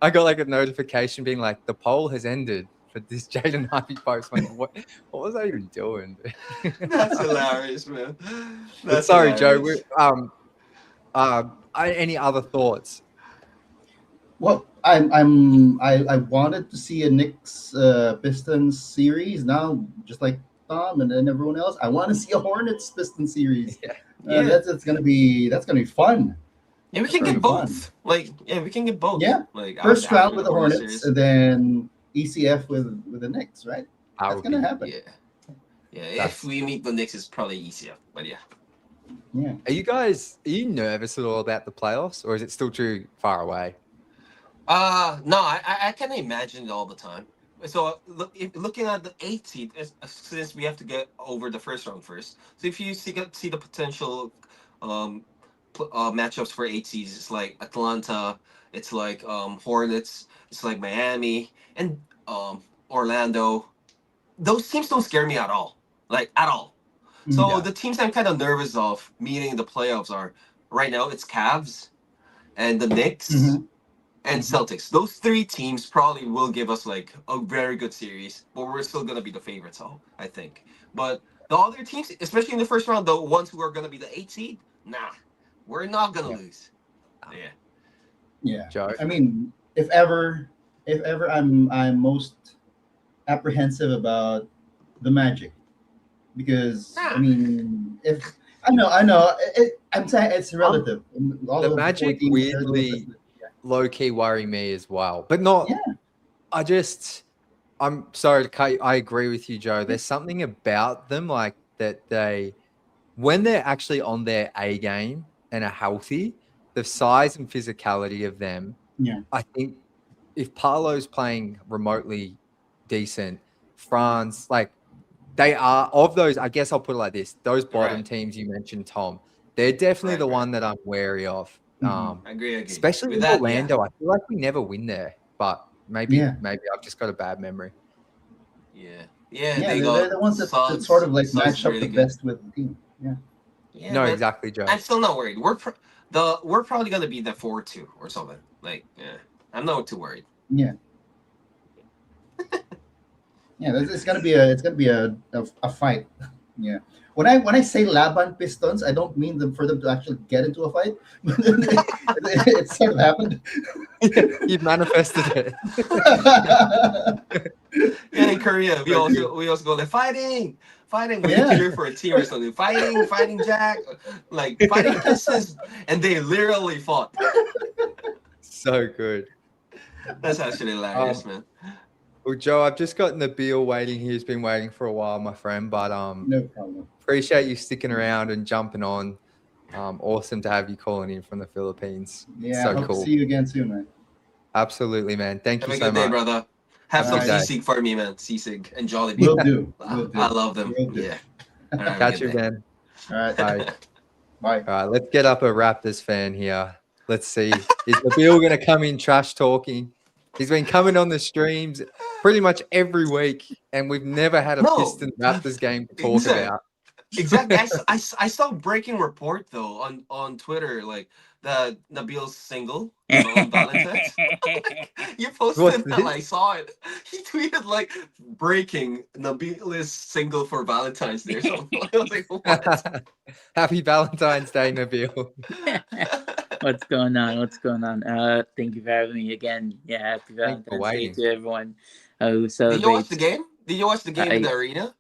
I got a notification being like the poll has ended for this Jaden Ivey post. I'm like, what was I even doing? that's hilarious, man. Sorry, hilarious. Joe. Any other thoughts? Well, I wanted to see a Knicks Pistons series now, just like Tom and then everyone else. I want to see a Hornets Pistons series. That's gonna be fun. Yeah, we can get both. Like, yeah, we can get both. Yeah, like first round with the Hornets, series. and then ECF with the Knicks, right? That's gonna happen. Yeah. If we meet the Knicks, it's probably ECF, but yeah. Yeah. Are you nervous at all about the playoffs, or is it still too far away? No, I can imagine it all the time. So looking at the 8th seed, since we have to get over the first round first. So if you see the potential um, matchups for 8 seeds, it's like Atlanta, it's like Hornets, it's like Miami, and Orlando. Those teams don't scare me at all, like at all. So Yeah. the teams I'm kind of nervous of meeting in the playoffs are right now it's Cavs and the Knicks Mhm. and Celtics. Those three teams probably will give us like a very good series, but we're still gonna be the favorites, I think. But the other teams, especially in the first round, the ones who are gonna be the 8th seed, nah, we're not gonna Yeah. lose. Yeah. Yeah. Joe. I mean, if ever I'm most apprehensive about the Magic because I Nah. mean, if I know, I'm saying it's relative. All The of the four Magic teams, they're the ones weirdly that- low key worry me as well, but not. yeah, I'm sorry to cut you. I agree with you, Joe. There's something about them like that when they're actually on their A game and are healthy, the size and physicality of them, yeah, I think if Paolo's playing remotely decent, France, like they are of those, I guess I'll put it like this. Those bottom Right. teams you mentioned, Tom, they're definitely Right. the Right. one that I'm wary of. mhm, Agree. Especially With with that, yeah. Orlando. I feel like we never win there, but maybe yeah, I've just got a bad memory. Yeah. Yeah. yeah. They They're the got ones that sort of like Suggs match is up the really good. best with the team. Yeah, Yeah, No, but exactly, Joe. I'm still not worried. We're probably gonna be the 4-2 or something. Like, yeah, I'm not too worried. yeah, yeah. It's gonna be a fight. Yeah. When I say Laban Pistons, I don't mean them for them to actually get into a fight. It sort of happened. You've manifested it. Yeah, in Korea, we also go like fighting. We Yeah. cheer for a team or something. Fighting Jack, like fighting Pistons, and they literally fought. So good. That's actually hilarious, man. Well, Joe, I've just got Nabil waiting here. He's been waiting for a while, my friend. But No problem. appreciate you sticking around and jumping on. Awesome to have you calling in from the Philippines. Yeah, So I hope cool. to see you again soon, man. Absolutely, man. Thank Have you a so good day, much. brother. Have some Alright. sisig for me, man. Sisig and Jollibee. Will do. Will do. I love them. Will do. Yeah. All right, have a Catch good you, day. man. All right. Bye. Bye. All right, let's get up a Raptors fan here. Let's see. Is Nabil going to come in trash talking? He's been coming on the streams pretty much every week, and we've never had a No. Pistons Raptors game to talk Exactly. about. Exactly. I saw a breaking report though on Twitter, like the Nabil's single, on Valentine's. You posted What's that, this? and I saw it. He tweeted like breaking Nabil is single for Valentine's Day or something. I was like, what? Happy Valentine's Day, Nabil. What's going on? Thank you for having me again. Yeah, happy Thanks for Valentine's Day waiting. to everyone who Did you watch celebrates the game? Did you watch the game in the arena?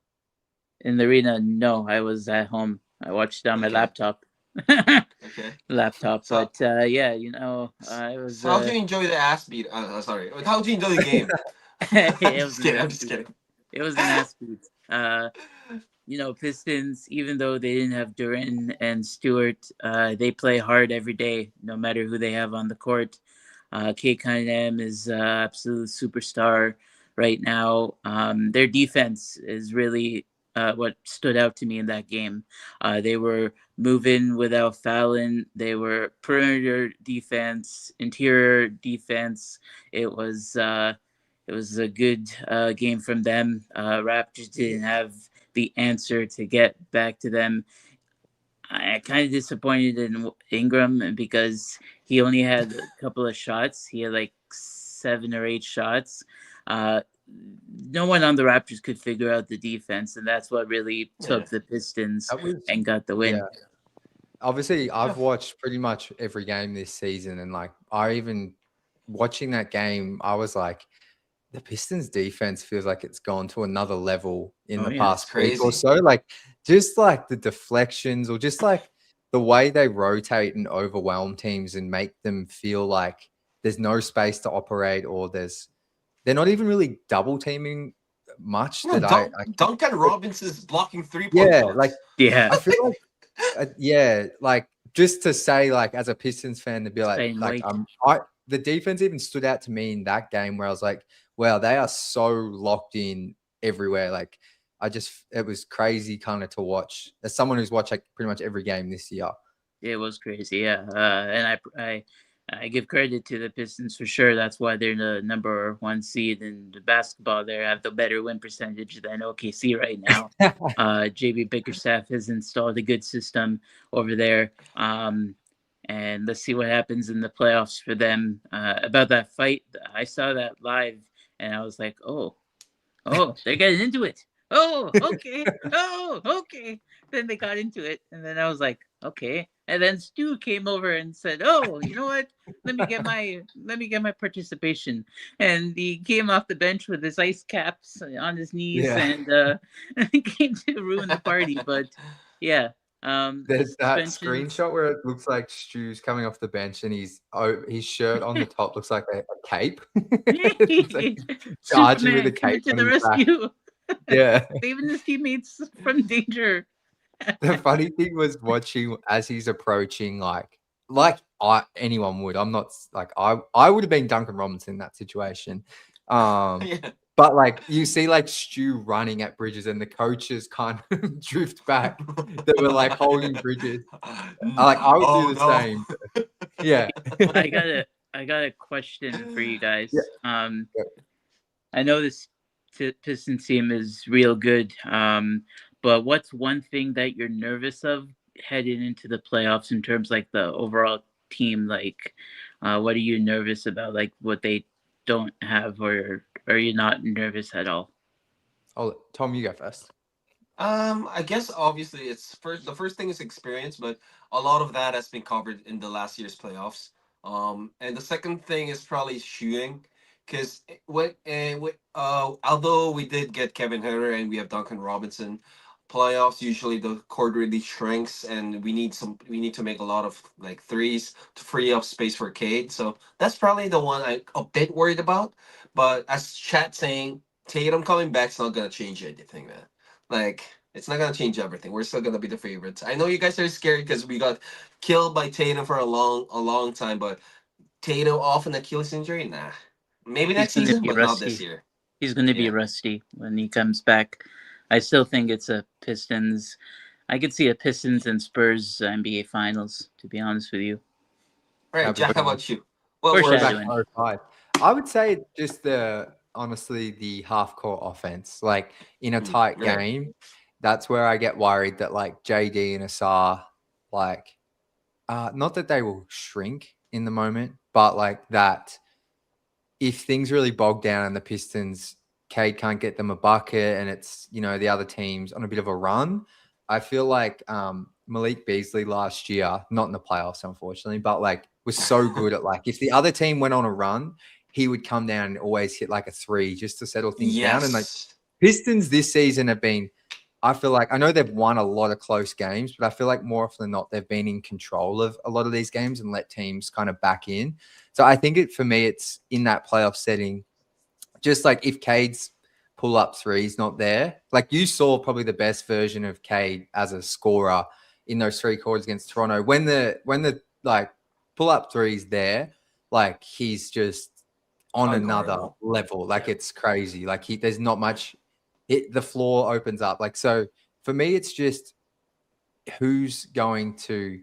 in the arena. No, I was at home. I watched it on my Okay. laptop. Okay. Laptop, So- but yeah, I was. So how do you enjoy the ass beat? Sorry. How do you enjoy the game? It I'm was just kidding. an I'm just kidding. It was an ass beat. Pistons, even though they didn't have Duren and Stewart, they play hard every day, no matter who they have on the court. Cade Cunningham is absolute superstar right now. Their defense is really what stood out to me in that game. They were moving without fouling. They were perimeter defense, interior defense. It was a good game from them. Raptors didn't have the answer to get back to them. I kind of disappointed in Ingram because he only had a couple of shots. He had like 7 or 8 shots. No one on the Raptors could figure out the defense, and that's what really took the Pistons That was- and got the win. Yeah. Obviously, I've watched pretty much every game this season, and like I even watching that game, I was like, the Pistons defense feels like it's gone to another level in Oh, the yeah, past it's week or crazy. so. Like just like the deflections or just like the way they rotate and overwhelm teams and make them feel like there's no space to operate or they're not even really double teaming much. No, that Duncan Robinson's blocking 3-point yeah, shots. like Yeah. I feel like yeah, like just to say like as a Pistons fan to be Staying like awake. the defense even stood out to me in that game where I was like, wow, they are so locked in everywhere. Like it was crazy kind of to watch as someone who's watched like pretty much every game this year. It was crazy, yeah. And I give credit to the Pistons for sure. That's why they're the number 1 seed in the basketball. They have the better win percentage than OKC right now. JB Bickerstaff has installed a good system over there. And let's see what happens in the playoffs for them. About that fight, I saw that live, and I was like, oh, they're getting into it. Oh, okay. Oh, okay. Then they got into it, and then I was like, okay. And then Stu came over and said, "Oh, you know what? Let me get my participation." And he came off the bench with his ice caps on his knees, and came to ruin the party. But yeah, there's that screenshot where it looks like Stu's coming off the bench and his shirt on the top looks like a cape. Like charging with a cape to the rescue. Yeah. Saving his teammates from danger. The funny thing was watching as he's approaching, like anyone would. I'm not like I would have been Duncan Robinson in that situation. But like you see like Stu running at Bridges and the coaches kind of drift back that were like holding Bridges. Like I would do the same. Yeah. I got a question for you guys. Yeah. I know this Pistons team is real good. But what's one thing that you're nervous of heading into the playoffs in terms like the overall team? Like, what are you nervous about? Like what they don't have, or are you not nervous at all? Oh, Tom, you go first. I guess obviously the first thing is experience, but a lot of that has been covered in the last year's playoffs. And the second thing is probably shooting, because although we did get Kevin Huerter and we have Duncan Robinson, playoffs usually the court really shrinks and we need to make a lot of like threes to free up space for Cade. So that's probably the one I'm a bit worried about. But as chat saying, Tatum coming back's not gonna change anything, man. Like it's not gonna change everything. We're still gonna be the favorites. I know you guys are scared because we got killed by Tatum for a long time, but Tatum off an Achilles injury, nah. Maybe next season, but not this year. He's gonna be rusty when he comes back. I still think it's a Pistons. I could see a Pistons and Spurs NBA Finals, to be honest with you. All right, Jack, how about you? I would say just honestly the half court offense. Like in a tight game, that's where I get worried that like JD and Asar, like not that they will shrink in the moment, but like that if things really bog down and the Pistons, Cade can't get them a bucket and it's, the other teams on a bit of a run, I feel like Malik Beasley last year, not in the playoffs, unfortunately, but like was so good at like, if the other team went on a run, he would come down and always hit like a three just to settle things down. And like Pistons this season have been, I feel like, I know they've won a lot of close games, but I feel like more often than not, they've been in control of a lot of these games and let teams kind of back in. So I think for me, it's in that playoff setting, just like if Cade's pull-up three's not there, like you saw probably the best version of Cade as a scorer in those 3 quarters against Toronto. When the like pull-up three's there, like he's just on another level. Like it's crazy. Like there's not much. The floor opens up. Like, so for me, it's just who's going to,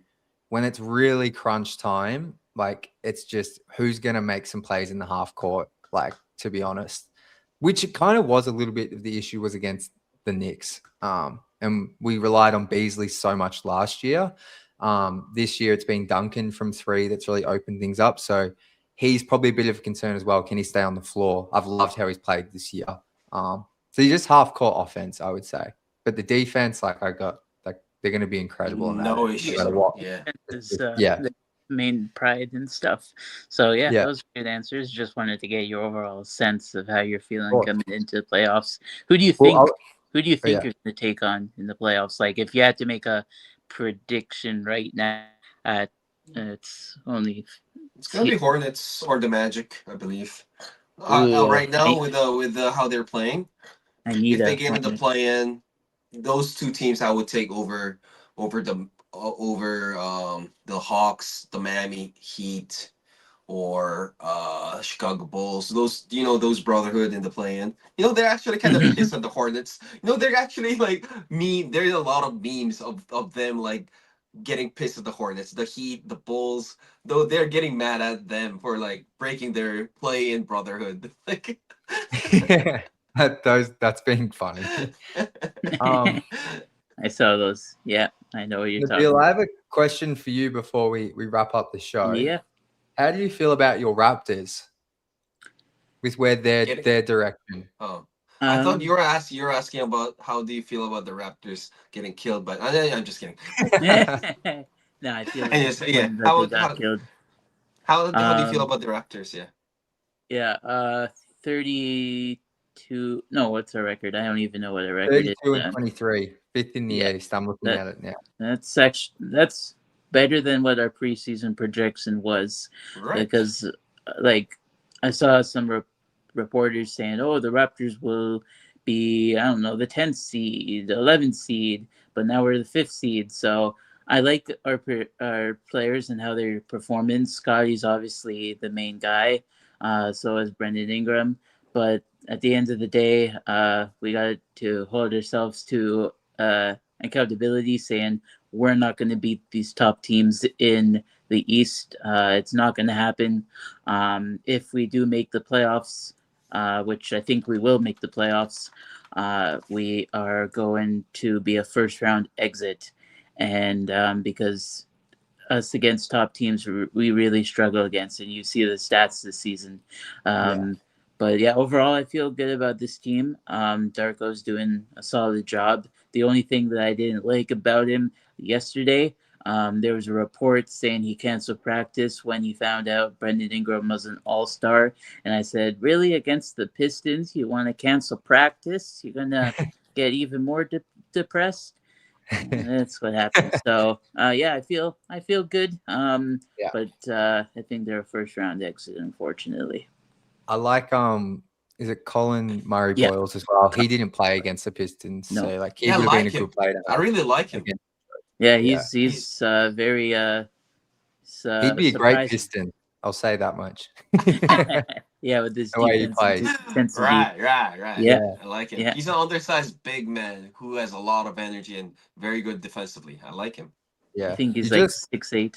when it's really crunch time, like it's just who's going to make some plays in the half court, like, to be honest, which it kind of was a little bit of the issue was against the Knicks. And we relied on Beasley so much last year. This year it's been Duncan from 3 that's really opened things up. So he's probably a bit of a concern as well. Can he stay on the floor? I've loved how he's played this year. So you just half court offense, I would say. But the defense, like they're going to be incredible. No issues. The main pride and stuff. So those are good answers. Just wanted to get your overall sense of how you're feeling coming into the playoffs. Who do you think? Who do you think you're going to take on in the playoffs? Like if you had to make a prediction right now, it's going to be Hornets or the Magic, I believe. Right now with how they're playing. If they get into play-in, those 2 teams I would take over the Hawks, the Miami Heat, or Chicago Bulls. Those those brotherhood in the play-in. They're actually kind of pissed at the Hornets. They're actually like there's a lot of memes of them like getting pissed at the Hornets, the Heat, the Bulls. Though they're getting mad at them for like breaking their play-in brotherhood. Like Yeah, that's being funny. I saw those. Yeah, I know what you're talking Nabil, about. I have a question for you before we wrap up the show. Yeah. How do you feel about your Raptors with where their direction? Oh, I thought you were asking about how do you feel about the Raptors getting killed, but I'm just kidding. No, I feel And yes, yeah. that they got killed. How do you feel about the Raptors? Yeah. Yeah, 32. No, what's our record? I don't even know what our record is. 32 and 23, fifth in the East. I'm looking at it now. That's better than what our preseason projection was, Right. because like I saw some reporters saying, "Oh, the Raptors will be, I don't know, the 10th seed, 11th seed, but now we're the 5th seed." So I like our players and how they're performing. Scotty's obviously the main guy, so is Brendan Ingram. But at the end of the day, we got to hold ourselves to accountability, saying we're not going to beat these top teams in the East. It's not going to happen. If we do make the playoffs, which I think we will make the playoffs, we are going to be a first-round exit. And because us against top teams, we really struggle against, and you see the stats this season. But yeah, overall, I feel good about this team. Darko's doing a solid job. The only thing that I didn't like about him yesterday, there was a report saying he canceled practice when he found out Brendan Ingram was an all-star. And I said, really, against the Pistons, you want to cancel practice? You're going to get even more depressed? And that's what happened. So, yeah, I feel good. But I think they're a first-round exit, unfortunately. I like is it Colin Murray Boyles as well? He didn't play against the Pistons, so like he would have been a good player. I really like him. Yeah, he's very he'd be a great Piston. I'll say that much. Yeah, with this the way he plays. Right. Yeah, I like him. Yeah. He's an undersized big man who has a lot of energy and very good defensively. I like him. Yeah, I think he's like 6'8".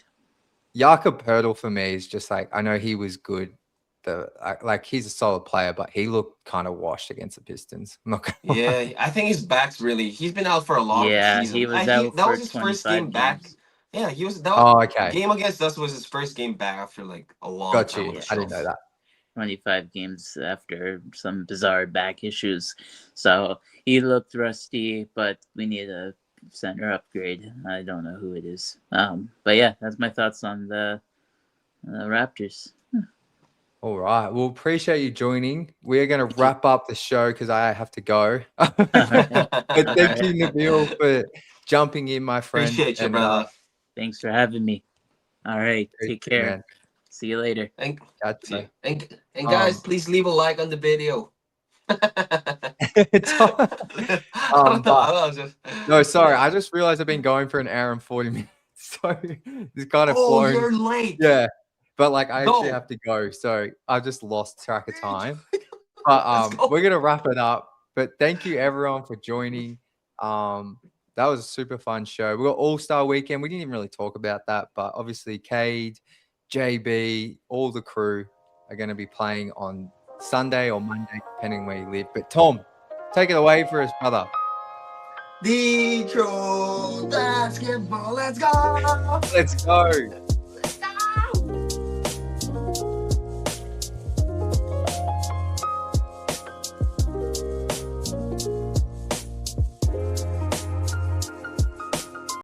Jakob Poeltl for me is just like, I know he was good. Like he's a solid player, but he looked kind of washed against the Pistons. I'm not gonna lie. I think his back's really. He's been out for a long season. He was out that for was his first game back. Yeah, he was. Okay. Game against us was his first game back after like a long time. Gotcha. I didn't know that. 25 games after some bizarre back issues, so he looked rusty. But we need a center upgrade. I don't know who it is. But yeah, that's my thoughts on the Raptors. All right. Well, appreciate you joining. We're going to wrap up the show because I have to go. But thank you, Nabil, for jumping in, my friend. Appreciate you, brother. Thanks for having me. All right. Take care. Man. See you later. And guys, please leave a like on the video. No, sorry. I just realized I've been going for an hour and 40 minutes. So it's kind of flown. You're late. Yeah. But like I actually have to go, so I just lost track of time. But we're gonna wrap it up. But thank you everyone for joining. That was a super fun show. We got All-Star Weekend. We didn't even really talk about that, but obviously Cade, JB, all the crew are gonna be playing on Sunday or Monday, depending where you live. But Tom, take it away for us, brother. Detroit basketball, let's go! Let's go.